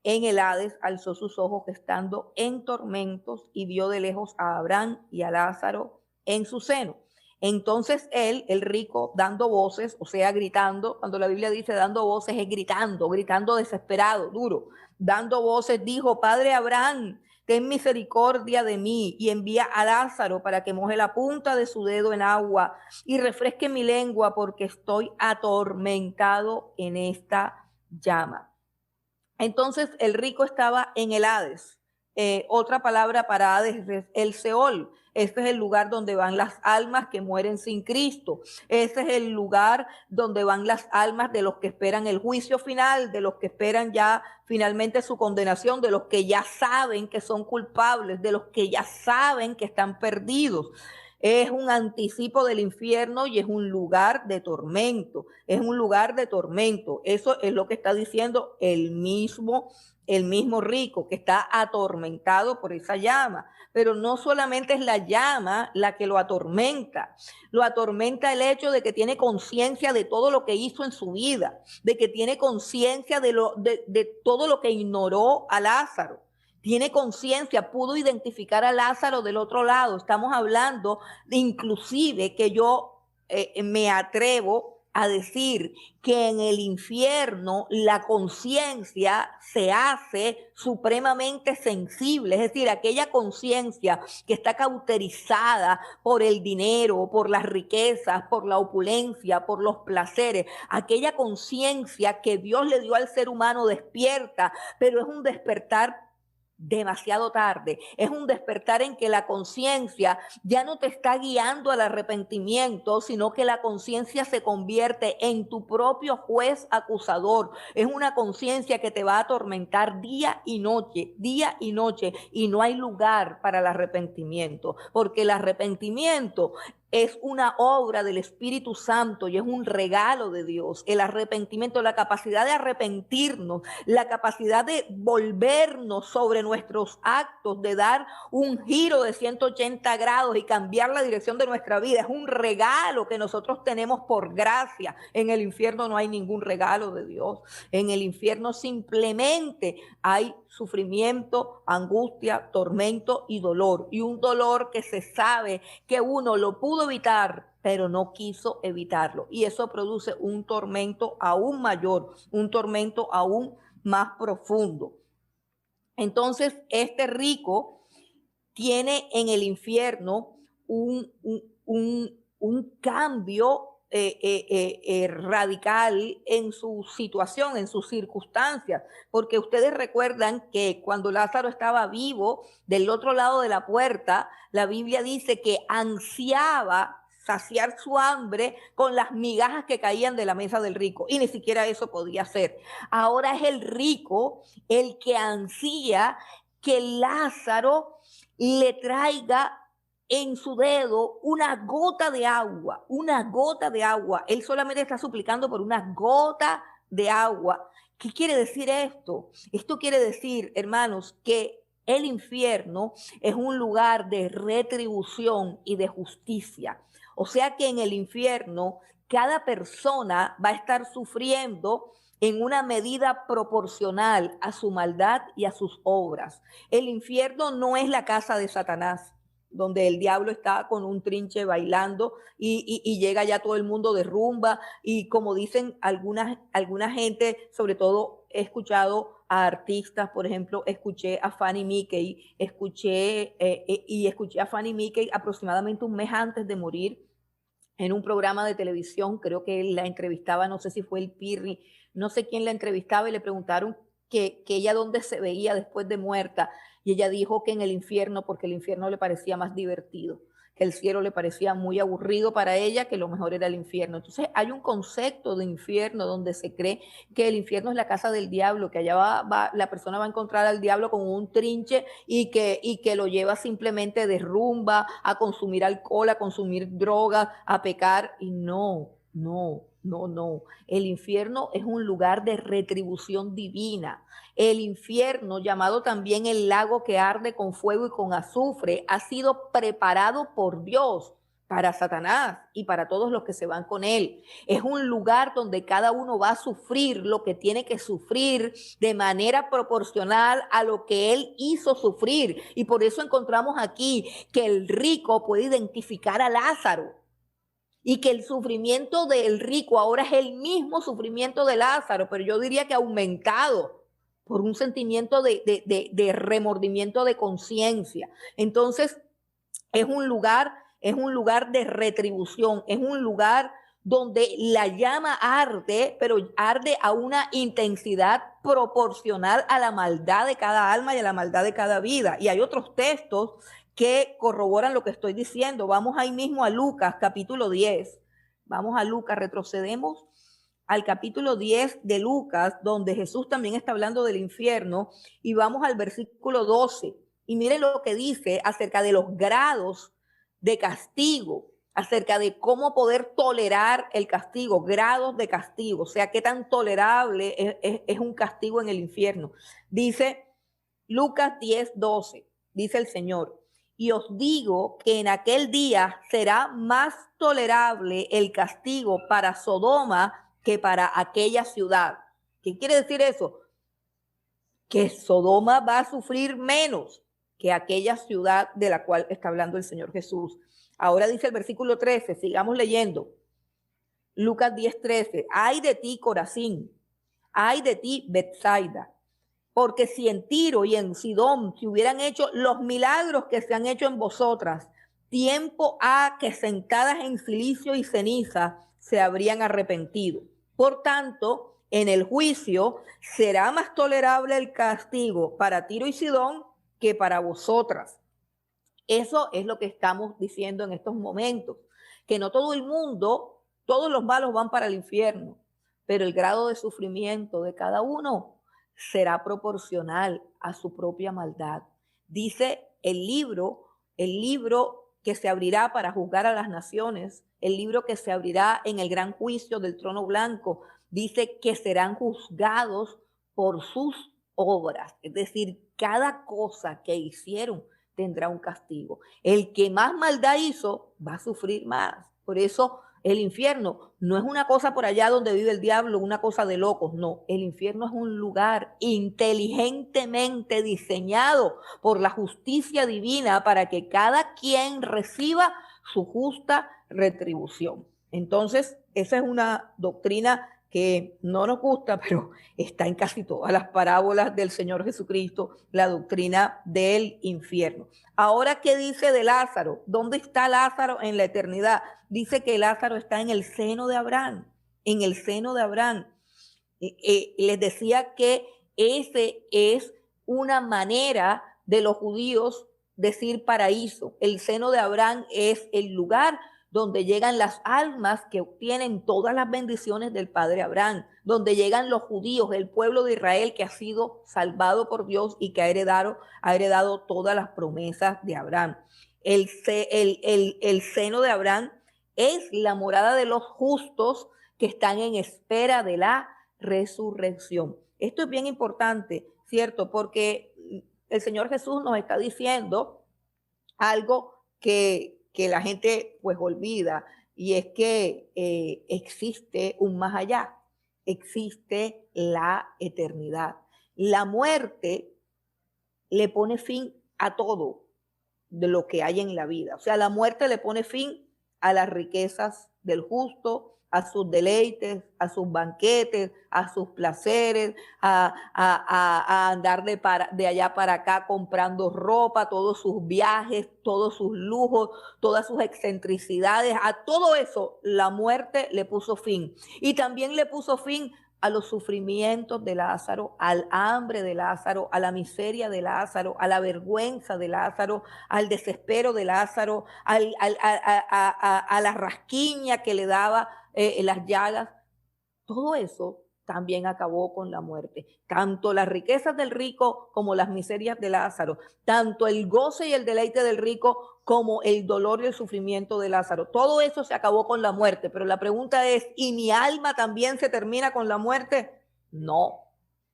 en el Hades alzó sus ojos estando en tormentos y vio de lejos a Abraham y a Lázaro en su seno. Entonces él, el rico, dando voces, o sea, gritando, cuando la Biblia dice dando voces, es gritando, gritando desesperado, duro, dando voces, dijo: Padre Abraham, ten misericordia de mí y envía a Lázaro para que moje la punta de su dedo en agua y refresque mi lengua, porque estoy atormentado en esta llama. Entonces el rico estaba en el Hades. Otra palabra para Hades es el Seol. Este es el lugar donde van las almas que mueren sin Cristo. Este es el lugar donde van las almas de los que esperan el juicio final, de los que esperan ya finalmente su condenación, de los que ya saben que son culpables, de los que ya saben que están perdidos. Es un anticipo del infierno y es un lugar de tormento. Es un lugar de tormento. Eso es lo que está diciendo el mismo rico, que está atormentado por esa llama. Pero no solamente es la llama la que lo atormenta el hecho de que tiene conciencia de todo lo que hizo en su vida, de que tiene conciencia de todo lo que ignoró a Lázaro. Tiene conciencia, pudo identificar a Lázaro del otro lado. Estamos hablando de, inclusive, que yo me atrevo a decir que en el infierno la conciencia se hace supremamente sensible, es decir, aquella conciencia que está cauterizada por el dinero, por las riquezas, por la opulencia, por los placeres, aquella conciencia que Dios le dio al ser humano despierta, pero es un despertar demasiado tarde. Es un despertar en que la conciencia ya no te está guiando al arrepentimiento, sino que la conciencia se convierte en tu propio juez acusador. Es una conciencia que te va a atormentar día y noche, y no hay lugar para el arrepentimiento, porque el arrepentimiento es una obra del Espíritu Santo y es un regalo de Dios. El arrepentimiento, la capacidad de arrepentirnos, la capacidad de volvernos sobre nuestros actos, de dar un giro de 180 grados y cambiar la dirección de nuestra vida, es un regalo que nosotros tenemos por gracia. En el infierno no hay ningún regalo de Dios. En el infierno simplemente hay sufrimiento, angustia, tormento y dolor. Y un dolor que se sabe que uno lo pudo evitar, pero no quiso evitarlo. Y eso produce un tormento aún mayor, un tormento aún más profundo. Entonces, este rico tiene en el infierno un cambio radical en su situación, en sus circunstancias, porque ustedes recuerdan que cuando Lázaro estaba vivo, del otro lado de la puerta, la Biblia dice que ansiaba saciar su hambre con las migajas que caían de la mesa del rico. Y ni siquiera eso podía hacer. Ahora es el rico el que ansía que Lázaro le traiga en su dedo una gota de agua, una gota de agua. Él solamente está suplicando por una gota de agua. ¿Qué quiere decir esto? Esto quiere decir, hermanos, que el infierno es un lugar de retribución y de justicia. O sea que en el infierno cada persona va a estar sufriendo en una medida proporcional a su maldad y a sus obras. El infierno no es la casa de Satanás, donde el diablo está con un trinche bailando y llega ya todo el mundo de rumba y como dicen alguna gente, sobre todo he escuchado a artistas, por ejemplo, escuché a Fanny Mickey, escuché a Fanny Mickey aproximadamente un mes antes de morir en un programa de televisión, creo que él la entrevistaba, no sé si fue el Pirri, no sé quién la entrevistaba y le preguntaron que ella dónde se veía después de muerta y ella dijo que en el infierno porque el infierno le parecía más divertido, que el cielo le parecía muy aburrido para ella, que lo mejor era el infierno. Entonces hay un concepto de infierno donde se cree que el infierno es la casa del diablo, que allá la persona va a encontrar al diablo con un trinche y que lo lleva simplemente de rumba, a consumir alcohol, a consumir drogas, a pecar. Y no, no, no, no. El infierno es un lugar de retribución divina. El infierno, llamado también el lago que arde con fuego y con azufre, ha sido preparado por Dios para Satanás y para todos los que se van con él. Es un lugar donde cada uno va a sufrir lo que tiene que sufrir de manera proporcional a lo que él hizo sufrir. Y por eso encontramos aquí que el rico puede identificar a Lázaro y que el sufrimiento del rico ahora es el mismo sufrimiento de Lázaro, pero yo diría que aumentado por un sentimiento de remordimiento de conciencia. Entonces, es un lugar de retribución, es un lugar donde la llama arde, pero arde a una intensidad proporcional a la maldad de cada alma y a la maldad de cada vida. Y hay otros textos que corroboran lo que estoy diciendo. Vamos ahí mismo a Lucas, capítulo 10. Vamos a Lucas, retrocedemos al capítulo 10 de Lucas, donde Jesús también está hablando del infierno, y vamos al versículo 12. Y miren lo que dice acerca de los grados de castigo, acerca de cómo poder tolerar el castigo, grados de castigo, o sea, qué tan tolerable es un castigo en el infierno. Dice Lucas 10, 12, dice el Señor, y os digo que en aquel día será más tolerable el castigo para Sodoma que para aquella ciudad. ¿Qué quiere decir eso? Que Sodoma va a sufrir menos que aquella ciudad de la cual está hablando el Señor Jesús. Ahora dice el versículo 13, sigamos leyendo. Lucas 10, 13. Ay de ti, Corazín, ay de ti, Betsaida, porque si en Tiro y en Sidón se hubieran hecho los milagros que se han hecho en vosotras, tiempo ha que sentadas en silicio y ceniza se habrían arrepentido. Por tanto, en el juicio será más tolerable el castigo para Tiro y Sidón que para vosotras. Eso es lo que estamos diciendo en estos momentos, que no todo el mundo, todos los malos van para el infierno, pero el grado de sufrimiento de cada uno será proporcional a su propia maldad. Dice el libro que se abrirá para juzgar a las naciones, el libro que se abrirá en el gran juicio del trono blanco, dice que serán juzgados por sus obras, es decir, cada cosa que hicieron tendrá un castigo. El que más maldad hizo va a sufrir más. Por eso el infierno no es una cosa por allá donde vive el diablo, una cosa de locos, no. El infierno es un lugar inteligentemente diseñado por la justicia divina para que cada quien reciba su justa retribución. Entonces, esa es una doctrina que no nos gusta, pero está en casi todas las parábolas del Señor Jesucristo, la doctrina del infierno. Ahora, ¿qué dice de Lázaro? ¿Dónde está Lázaro en la eternidad? Dice que Lázaro está en el seno de Abraham, en el seno de Abraham. Les decía que ese es una manera de los judíos decir paraíso. El seno de Abraham es el lugar donde llegan las almas que obtienen todas las bendiciones del padre Abraham, donde llegan los judíos, el pueblo de Israel que ha sido salvado por Dios y que ha heredado todas las promesas de Abraham. El seno de Abraham es la morada de los justos que están en espera de la resurrección. Esto es bien importante, ¿cierto? Porque el Señor Jesús nos está diciendo algo que la gente pues olvida, y es que existe un más allá, existe la eternidad. La muerte le pone fin a todo de lo que hay en la vida. O sea, la muerte le pone fin a las riquezas del justo, a sus deleites, a sus banquetes, a sus placeres, a andar de allá para acá comprando ropa, todos sus viajes, todos sus lujos, todas sus excentricidades. A todo eso la muerte le puso fin. Y también le puso fin a los sufrimientos de Lázaro, al hambre de Lázaro, a la miseria de Lázaro, a la vergüenza de Lázaro, al desespero de Lázaro, a la rasquiña que le daba las llagas. Todo eso también acabó con la muerte. Tanto las riquezas del rico como las miserias de Lázaro, tanto el goce y el deleite del rico como el dolor y el sufrimiento de Lázaro. Todo eso se acabó con la muerte, pero la pregunta es, ¿y mi alma también se termina con la muerte? No,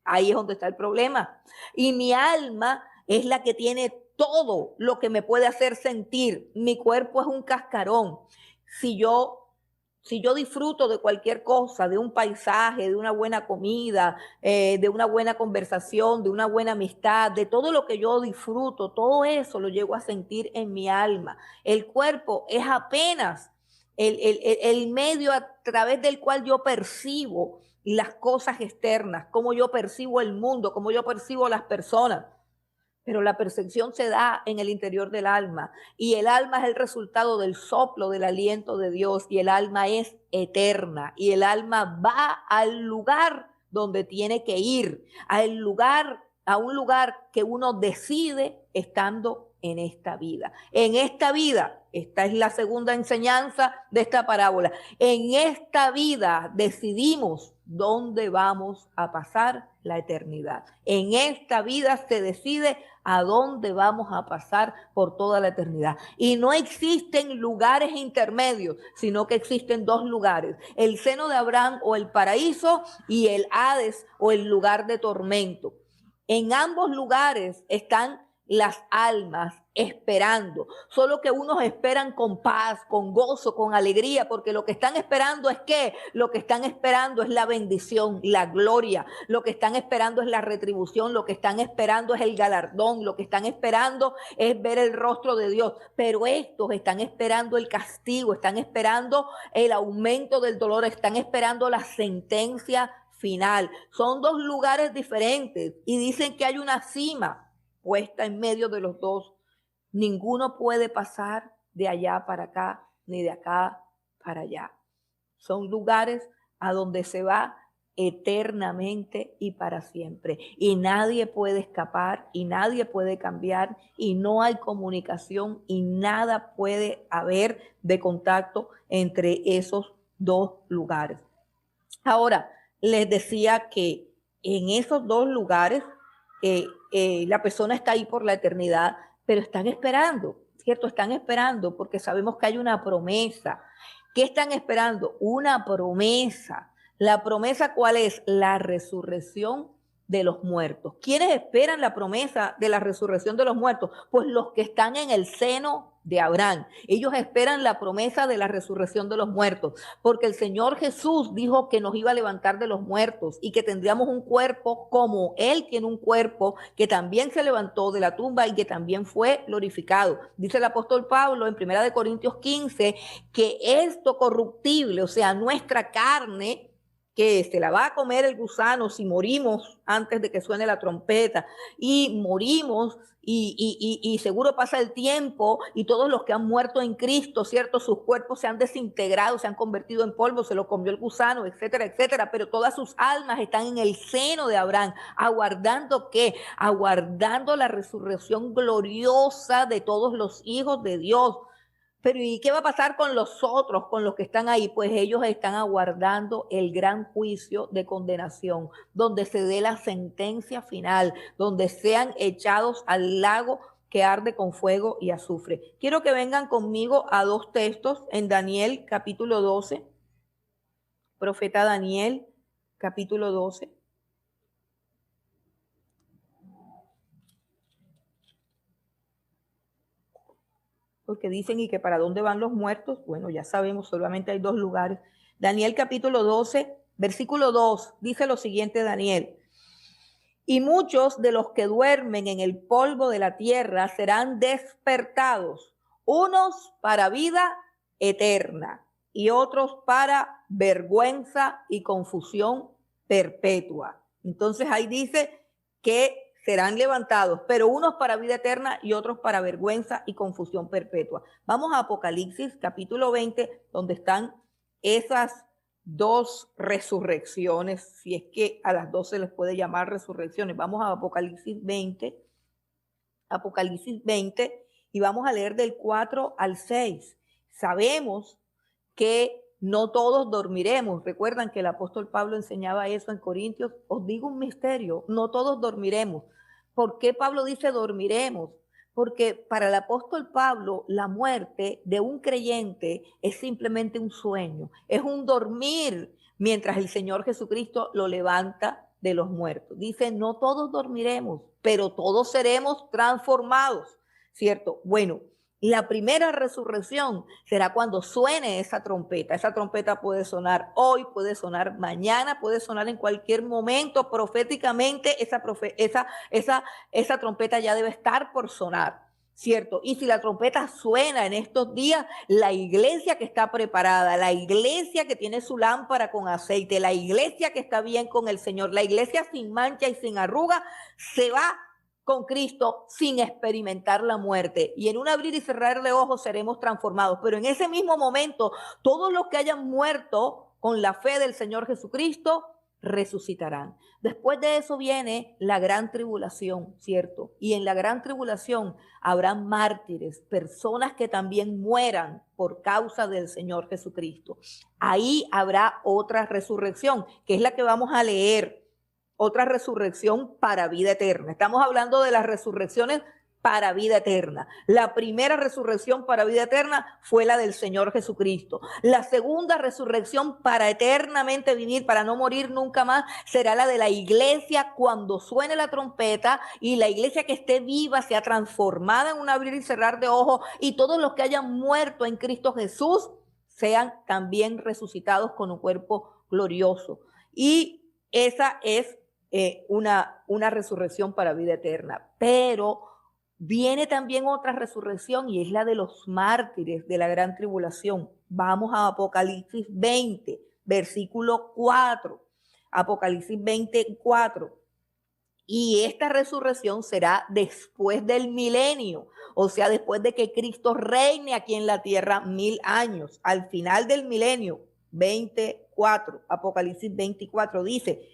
ahí es donde está el problema. Y mi alma es la que tiene todo lo que me puede hacer sentir. Mi cuerpo es un cascarón. Si yo disfruto de cualquier cosa, de un paisaje, de una buena comida, de una buena conversación, de una buena amistad, de todo lo que yo disfruto, todo eso lo llego a sentir en mi alma. El cuerpo es apenas el medio a través del cual yo percibo las cosas externas, cómo yo percibo el mundo, cómo yo percibo las personas. Pero la percepción se da en el interior del alma, y el alma es el resultado del soplo, del aliento de Dios, y el alma es eterna, y el alma va al lugar donde tiene que ir, a un lugar que uno decide estando en esta vida. En esta vida, esta es la segunda enseñanza de esta parábola, en esta vida decidimos dónde vamos a pasar la eternidad. En esta vida se decide a dónde vamos a pasar por toda la eternidad. Y no existen lugares intermedios, sino que existen dos lugares: el seno de Abraham o el paraíso, y el Hades o el lugar de tormento. En ambos lugares están las almas esperando, solo que unos esperan con paz, con gozo, con alegría, porque lo que están esperando es ¿qué? Lo que están esperando es la bendición, la gloria, lo que están esperando es la retribución, lo que están esperando es el galardón, lo que están esperando es ver el rostro de Dios. Pero estos están esperando el castigo, están esperando el aumento del dolor, están esperando la sentencia final. Son dos lugares diferentes y dicen que hay una cima puesta en medio de los dos. Ninguno puede pasar de allá para acá, ni de acá para allá. Son lugares a donde se va eternamente y para siempre. Y nadie puede escapar, y nadie puede cambiar, y no hay comunicación, y nada puede haber de contacto entre esos dos lugares. Ahora, les decía que en esos dos lugares la persona está ahí por la eternidad, pero están esperando, ¿cierto? Están esperando porque sabemos que hay una promesa. ¿Qué están esperando? Una promesa. ¿La promesa cuál es? La resurrección de los muertos. ¿Quiénes esperan la promesa de la resurrección de los muertos? Pues los que están en el seno de Abraham. Ellos esperan la promesa de la resurrección de los muertos, porque el Señor Jesús dijo que nos iba a levantar de los muertos y que tendríamos un cuerpo como Él tiene un cuerpo, que también se levantó de la tumba y que también fue glorificado. Dice el apóstol Pablo en 1 Corintios 15 que esto corruptible, o sea, nuestra carne, que se la va a comer el gusano si morimos antes de que suene la trompeta, y morimos y seguro pasa el tiempo y todos los que han muerto en Cristo, ¿cierto? Sus cuerpos se han desintegrado, se han convertido en polvo, se lo comió el gusano, etcétera, etcétera, pero todas sus almas están en el seno de Abraham, aguardando ¿qué? Aguardando la resurrección gloriosa de todos los hijos de Dios. Pero ¿y qué va a pasar con los otros, con los que están ahí? Pues ellos están aguardando el gran juicio de condenación, donde se dé la sentencia final, donde sean echados al lago que arde con fuego y azufre. Quiero que vengan conmigo a dos textos en Daniel capítulo 12, profeta Daniel capítulo 12. Porque dicen, ¿y que para dónde van los muertos? Bueno, ya sabemos, solamente hay dos lugares. Daniel capítulo 12, versículo 2, dice lo siguiente Daniel: y muchos de los que duermen en el polvo de la tierra serán despertados, unos para vida eterna y otros para vergüenza y confusión perpetua. Entonces ahí dice que serán levantados, pero unos para vida eterna y otros para vergüenza y confusión perpetua. Vamos a Apocalipsis capítulo 20, donde están esas dos resurrecciones, si es que a las dos se les puede llamar resurrecciones. Vamos a Apocalipsis 20, y vamos a leer del 4 al 6. Sabemos que no todos dormiremos. Recuerdan que el apóstol Pablo enseñaba eso en Corintios. Os digo un misterio, no todos dormiremos. ¿Por qué Pablo dice dormiremos? Porque para el apóstol Pablo la muerte de un creyente es simplemente un sueño, es un dormir mientras el Señor Jesucristo lo levanta de los muertos. Dice, no todos dormiremos, pero todos seremos transformados, ¿cierto? Bueno, la primera resurrección será cuando suene esa trompeta. Esa trompeta puede sonar hoy, puede sonar mañana, puede sonar en cualquier momento. Proféticamente esa trompeta ya debe estar por sonar, ¿cierto? Y si la trompeta suena en estos días, la iglesia que está preparada, la iglesia que tiene su lámpara con aceite, la iglesia que está bien con el Señor, la iglesia sin mancha y sin arruga, se va con Cristo sin experimentar la muerte. Y en un abrir y cerrar de ojos seremos transformados. Pero en ese mismo momento, todos los que hayan muerto con la fe del Señor Jesucristo resucitarán. Después de eso viene la gran tribulación, ¿cierto? Y en la gran tribulación habrá mártires, personas que también mueran por causa del Señor Jesucristo. Ahí habrá otra resurrección, que es la que vamos a leer. Otra resurrección para vida eterna. Estamos hablando de las resurrecciones para vida eterna. La primera resurrección para vida eterna fue la del Señor Jesucristo. La segunda resurrección para eternamente vivir, para no morir nunca más, será la de la iglesia cuando suene la trompeta y la iglesia que esté viva sea transformada en un abrir y cerrar de ojos y todos los que hayan muerto en Cristo Jesús sean también resucitados con un cuerpo glorioso. Y esa es una resurrección para vida eterna. Pero viene también otra resurrección y es la de los mártires de la gran tribulación. Vamos a Apocalipsis 20, versículo 4. Apocalipsis 24. Y esta resurrección será después del milenio, o sea, después de que Cristo reine aquí en la tierra 1000 años. Al final del milenio, 24, Apocalipsis 24 dice: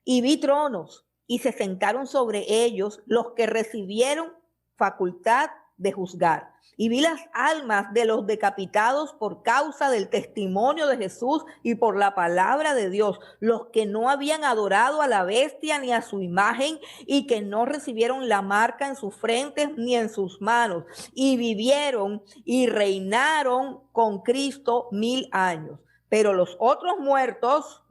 y vi tronos y se sentaron sobre ellos los que recibieron facultad de juzgar. Y vi las almas de los decapitados por causa del testimonio de Jesús y por la palabra de Dios, los que no habían adorado a la bestia ni a su imagen y que no recibieron la marca en sus frentes ni en sus manos, y vivieron y reinaron con Cristo 1000 años. Pero los otros muertos,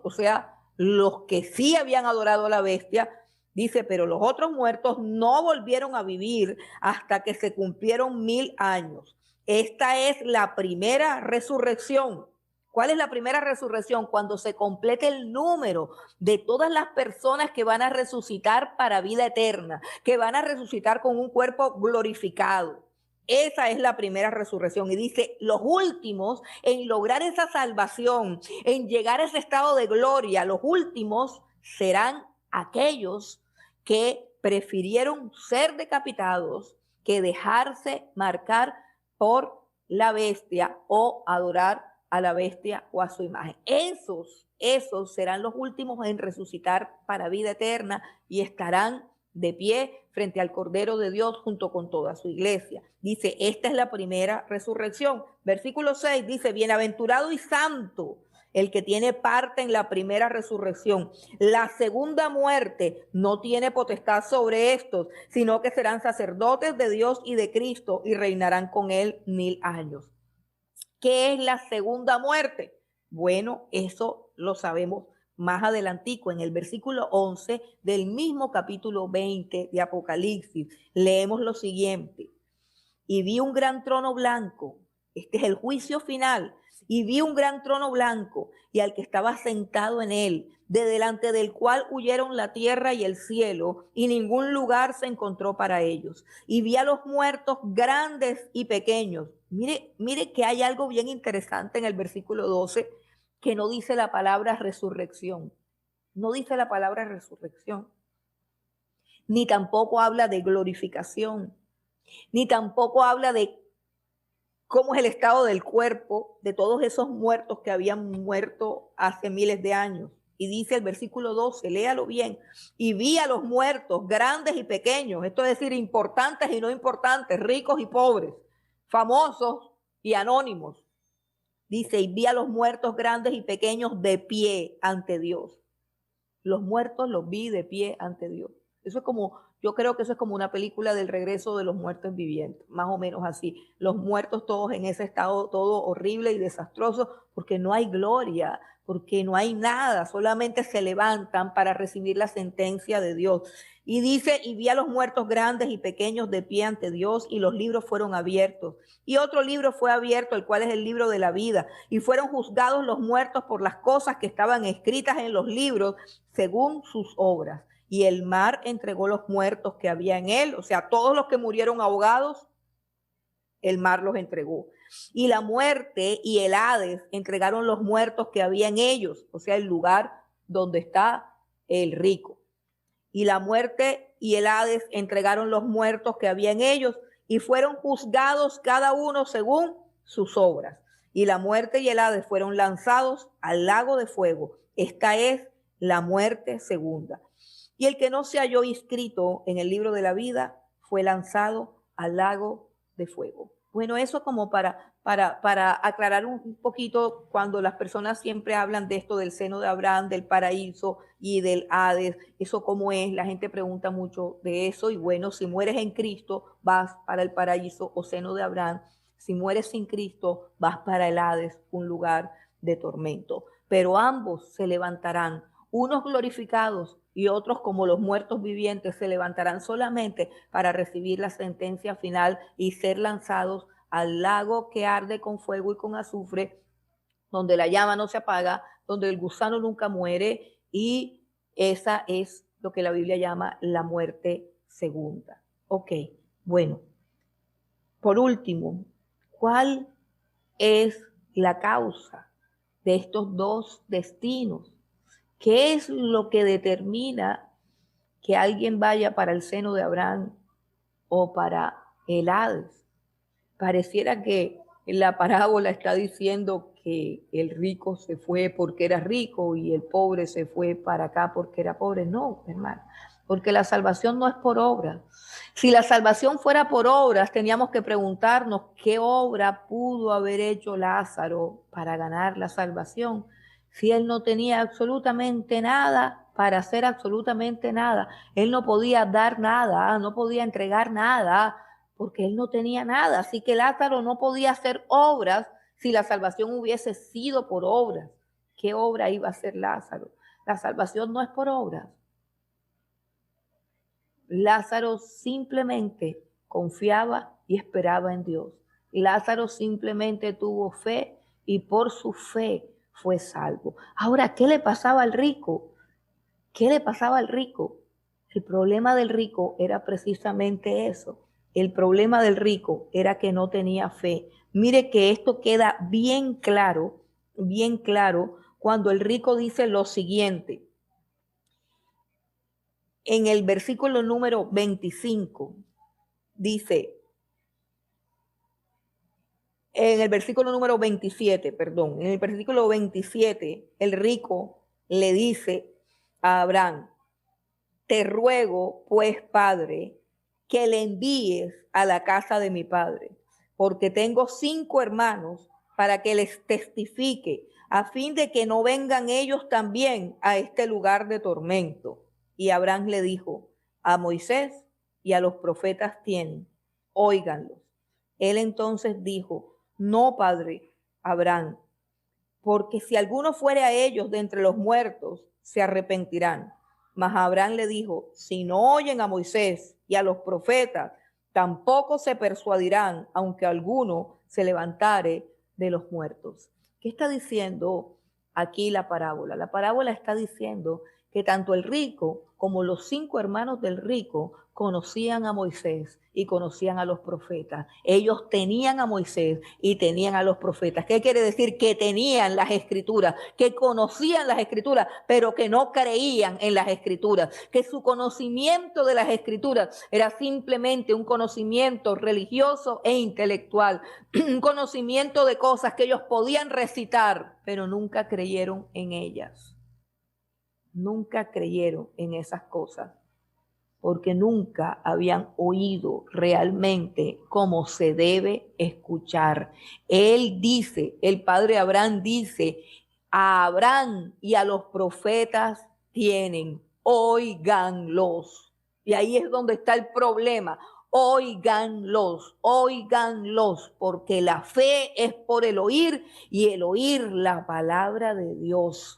o sea, los que sí habían adorado a la bestia, dice, pero los otros muertos no volvieron a vivir hasta que se cumplieron 1000 años. Esta es la primera resurrección. ¿Cuál es la primera resurrección? Cuando se complete el número de todas las personas que van a resucitar para vida eterna, que van a resucitar con un cuerpo glorificado. Esa es la primera resurrección. Y dice, los últimos en lograr esa salvación, en llegar a ese estado de gloria, los últimos serán aquellos que prefirieron ser decapitados que dejarse marcar por la bestia o adorar a la bestia o a su imagen. Esos serán los últimos en resucitar para vida eterna y estarán de pie frente al Cordero de Dios junto con toda su iglesia. Dice, esta es la primera resurrección. Versículo 6 dice, bienaventurado y santo el que tiene parte en la primera resurrección. La segunda muerte no tiene potestad sobre estos, sino que serán sacerdotes de Dios y de Cristo y reinarán con él 1000 años. ¿Qué es la segunda muerte? Bueno, eso lo sabemos más adelantico. En el versículo 11 del mismo capítulo 20 de Apocalipsis, leemos lo siguiente. Y vi un gran trono blanco. Este es el juicio final. Y vi un gran trono blanco y al que estaba sentado en él, de delante del cual huyeron la tierra y el cielo, y ningún lugar se encontró para ellos. Y vi a los muertos grandes y pequeños. Mire que hay algo bien interesante en el versículo 12, que no dice la palabra resurrección. No dice la palabra resurrección. Ni tampoco habla de glorificación. Ni tampoco habla de cómo es el estado del cuerpo de todos esos muertos que habían muerto hace miles de años. Y dice el versículo 12, léalo bien, y vi a los muertos, grandes y pequeños, esto es decir, importantes y no importantes, ricos y pobres, famosos y anónimos. Dice, y vi a los muertos grandes y pequeños de pie ante Dios. Los muertos los vi de pie ante Dios. Eso es como, yo creo que eso es como una película del regreso de los muertos vivientes, más o menos así. Los muertos todos en ese estado, todo horrible y desastroso, porque no hay gloria, porque no hay nada, solamente se levantan para recibir la sentencia de Dios. Y dice, y vi a los muertos grandes y pequeños de pie ante Dios, y los libros fueron abiertos. Y otro libro fue abierto, el cual es el libro de la vida. Y fueron juzgados los muertos por las cosas que estaban escritas en los libros, según sus obras. Y el mar entregó los muertos que había en él, o sea, todos los que murieron ahogados, el mar los entregó. Y la muerte y el Hades entregaron los muertos que había en ellos, o sea, el lugar donde está el rico. Y la muerte y el Hades entregaron los muertos que había en ellos y fueron juzgados cada uno según sus obras. Y la muerte y el Hades fueron lanzados al lago de fuego. Esta es la muerte segunda. Y el que no se halló inscrito en el libro de la vida fue lanzado al lago de fuego. Bueno, eso como para aclarar un poquito cuando las personas siempre hablan de esto del seno de Abraham, del paraíso y del Hades, eso cómo es, la gente pregunta mucho de eso y bueno, si mueres en Cristo vas para el paraíso o seno de Abraham, si mueres sin Cristo vas para el Hades, un lugar de tormento, pero ambos se levantarán, unos glorificados y otros como los muertos vivientes se levantarán solamente para recibir la sentencia final y ser lanzados al lago que arde con fuego y con azufre, donde la llama no se apaga, donde el gusano nunca muere, y esa es lo que la Biblia llama la muerte segunda. Ok, bueno. Por último, ¿cuál es la causa de estos dos destinos? ¿Qué es lo que determina que alguien vaya para el seno de Abraham o para el Hades? Pareciera que la parábola está diciendo que el rico se fue porque era rico y el pobre se fue para acá porque era pobre. No, hermano, porque la salvación no es por obras. Si la salvación fuera por obras, teníamos que preguntarnos qué obra pudo haber hecho Lázaro para ganar la salvación, si él no tenía absolutamente nada para hacer absolutamente nada. Él no podía dar nada, no podía entregar nada, porque él no tenía nada. Así que Lázaro no podía hacer obras si la salvación hubiese sido por obras. ¿Qué obra iba a hacer Lázaro? La salvación no es por obras. Lázaro simplemente confiaba y esperaba en Dios. Lázaro simplemente tuvo fe y por su fe fue salvo. Ahora, ¿qué le pasaba al rico? ¿Qué le pasaba al rico? El problema del rico era precisamente eso. El problema del rico era que no tenía fe. Mire que esto queda bien claro cuando el rico dice lo siguiente. En el versículo número 25 dice, en el versículo número 27, perdón, en el versículo 27, el rico le dice a Abraham, Te ruego, pues, Padre, que le envíes a la casa de mi padre, porque tengo 5 hermanos, para que les testifique, a fin de que no vengan ellos también a este lugar de tormento. Y Abraham le dijo: a Moisés y a los profetas tienen, óiganlos. Él entonces dijo: no, padre Abraham, porque si alguno fuere a ellos de entre los muertos, se arrepentirán. Mas Abraham le dijo: si no oyen a Moisés y a los profetas, tampoco se persuadirán, aunque alguno se levantare de los muertos. ¿Qué está diciendo aquí la parábola? La parábola está diciendo que tanto el rico como los 5 hermanos del rico conocían a Moisés y conocían a los profetas. Ellos tenían a Moisés y tenían a los profetas. ¿Qué quiere decir? Que tenían las escrituras, que conocían las escrituras, pero que no creían en las escrituras, que su conocimiento de las escrituras era simplemente un conocimiento religioso e intelectual, un conocimiento de cosas que ellos podían recitar, pero nunca creyeron en ellas. Nunca creyeron en esas cosas, porque nunca habían oído realmente cómo se debe escuchar. Él dice, el padre Abraham dice: a Abraham y a los profetas tienen, óiganlos. Y ahí es donde está el problema. Óiganlos, óiganlos, porque la fe es por el oír y el oír la palabra de Dios.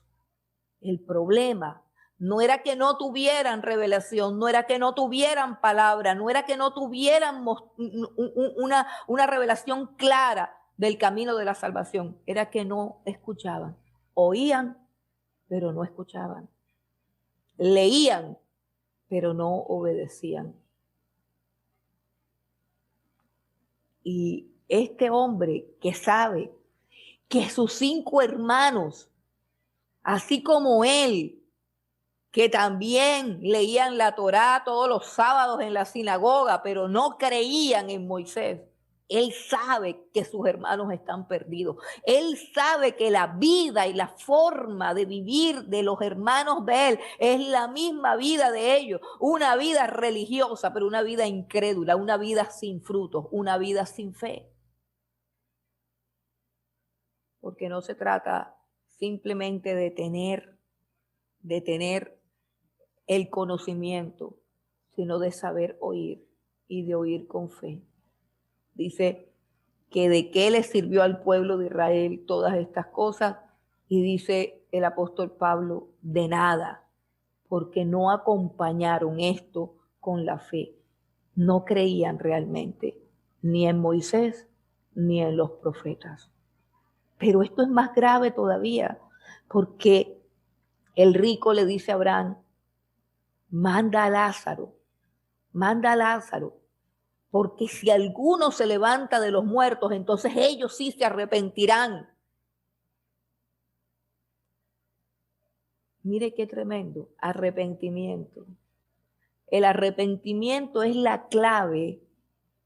El problema no era que no tuvieran revelación, no era que no tuvieran palabra, no era que no tuvieran una revelación clara del camino de la salvación, era que no escuchaban. Oían, pero no escuchaban. Leían, pero no obedecían. Y este hombre que sabe que sus 5 hermanos, así como él, que también leían la Torá todos los sábados en la sinagoga, pero no creían en Moisés. Él sabe que sus hermanos están perdidos. Él sabe que la vida y la forma de vivir de los hermanos de él es la misma vida de ellos. Una vida religiosa, pero una vida incrédula, una vida sin frutos, una vida sin fe. Porque no se trata simplemente de tener el conocimiento, sino de saber oír y de oír con fe. Dice que de qué le sirvió al pueblo de Israel todas estas cosas, y dice el apóstol Pablo: de nada, porque no acompañaron esto con la fe. No creían realmente ni en Moisés ni en los profetas. Pero esto es más grave todavía, porque el rico le dice a Abraham: manda a Lázaro, porque si alguno se levanta de los muertos, entonces ellos sí se arrepentirán. Mire qué tremendo, arrepentimiento. El arrepentimiento es la clave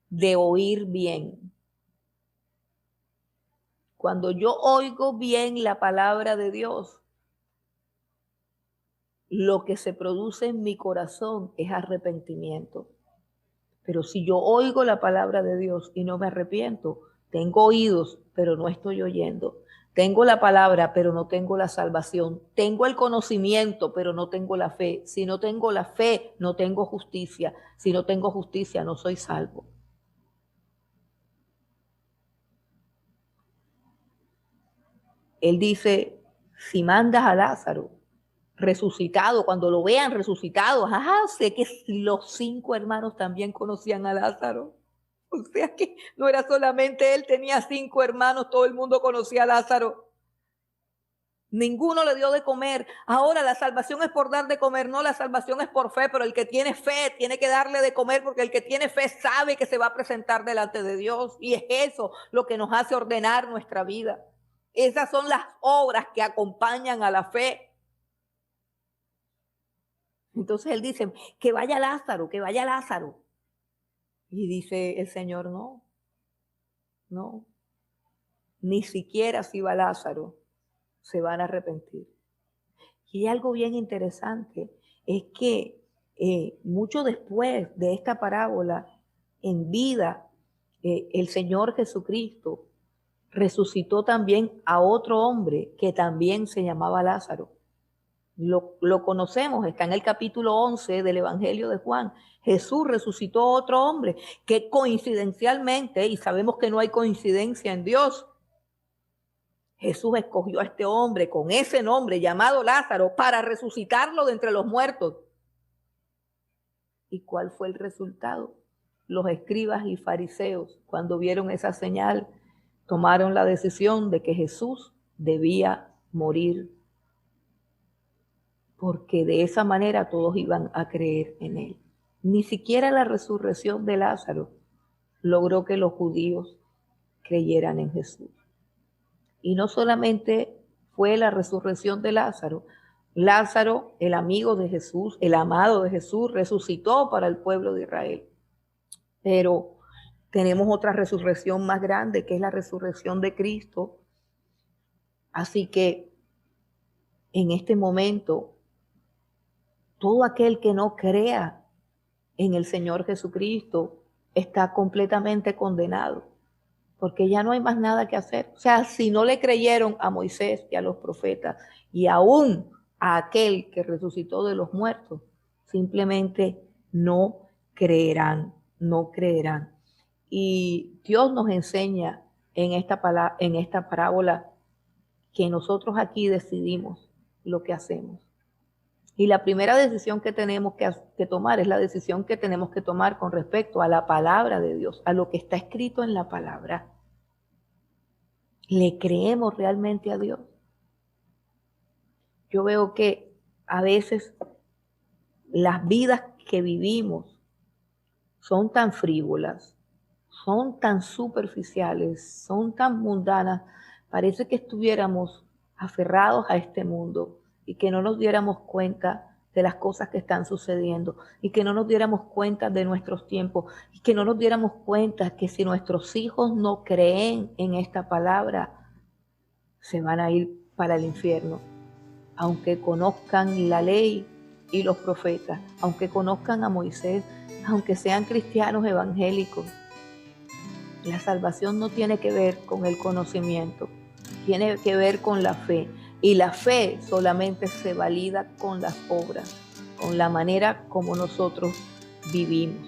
de oír bien. Cuando yo oigo bien la palabra de Dios, lo que se produce en mi corazón es arrepentimiento. Pero si yo oigo la palabra de Dios y no me arrepiento, tengo oídos, pero no estoy oyendo. Tengo la palabra, pero no tengo la salvación. Tengo el conocimiento, pero no tengo la fe. Si no tengo la fe, no tengo justicia. Si no tengo justicia, no soy salvo. Él dice: si mandas a Lázaro resucitado, cuando lo vean resucitado, sé que los 5 hermanos también conocían a Lázaro. O sea que no era solamente él, tenía 5 hermanos, todo el mundo conocía a Lázaro. Ninguno le dio de comer. Ahora la salvación es por dar de comer, no, la salvación es por fe, pero el que tiene fe tiene que darle de comer, porque el que tiene fe sabe que se va a presentar delante de Dios, y es eso lo que nos hace ordenar nuestra vida. Esas son las obras que acompañan a la fe. Entonces él dice: que vaya Lázaro, que vaya Lázaro. Y dice el Señor: no, ni siquiera si va Lázaro se van a arrepentir. Y algo bien interesante es que mucho después de esta parábola, en vida, el Señor Jesucristo resucitó también a otro hombre que también se llamaba Lázaro. Lo conocemos, está en el capítulo 11 del Evangelio de Juan. Jesús resucitó a otro hombre que coincidencialmente, y sabemos que no hay coincidencia en Dios, Jesús escogió a este hombre con ese nombre llamado Lázaro para resucitarlo de entre los muertos. ¿Y cuál fue el resultado? Los escribas y fariseos, cuando vieron esa señal, tomaron la decisión de que Jesús debía morir, porque de esa manera todos iban a creer en él. Ni siquiera la resurrección de Lázaro logró que los judíos creyeran en Jesús. Y no solamente fue la resurrección de Lázaro, Lázaro, el amigo de Jesús, el amado de Jesús, resucitó para el pueblo de Israel. Pero tenemos otra resurrección más grande, que es la resurrección de Cristo. Así que en este momento, todo aquel que no crea en el Señor Jesucristo está completamente condenado, porque ya no hay más nada que hacer. O sea, si no le creyeron a Moisés y a los profetas, y aún a aquel que resucitó de los muertos, simplemente no creerán, no creerán. Y Dios nos enseña en esta parábola que nosotros aquí decidimos lo que hacemos. Y la primera decisión que tenemos que tomar es la decisión que tenemos que tomar con respecto a la palabra de Dios, a lo que está escrito en la palabra. ¿Le creemos realmente a Dios? Yo veo que a veces las vidas que vivimos son tan frívolas, son tan superficiales, son tan mundanas. Parece que estuviéramos aferrados a este mundo y que no nos diéramos cuenta de las cosas que están sucediendo y que no nos diéramos cuenta de nuestros tiempos y que no nos diéramos cuenta que si nuestros hijos no creen en esta palabra, se van a ir para el infierno. Aunque conozcan la ley y los profetas, aunque conozcan a Moisés, aunque sean cristianos evangélicos, la salvación no tiene que ver con el conocimiento, tiene que ver con la fe. Y la fe solamente se valida con las obras, con la manera como nosotros vivimos.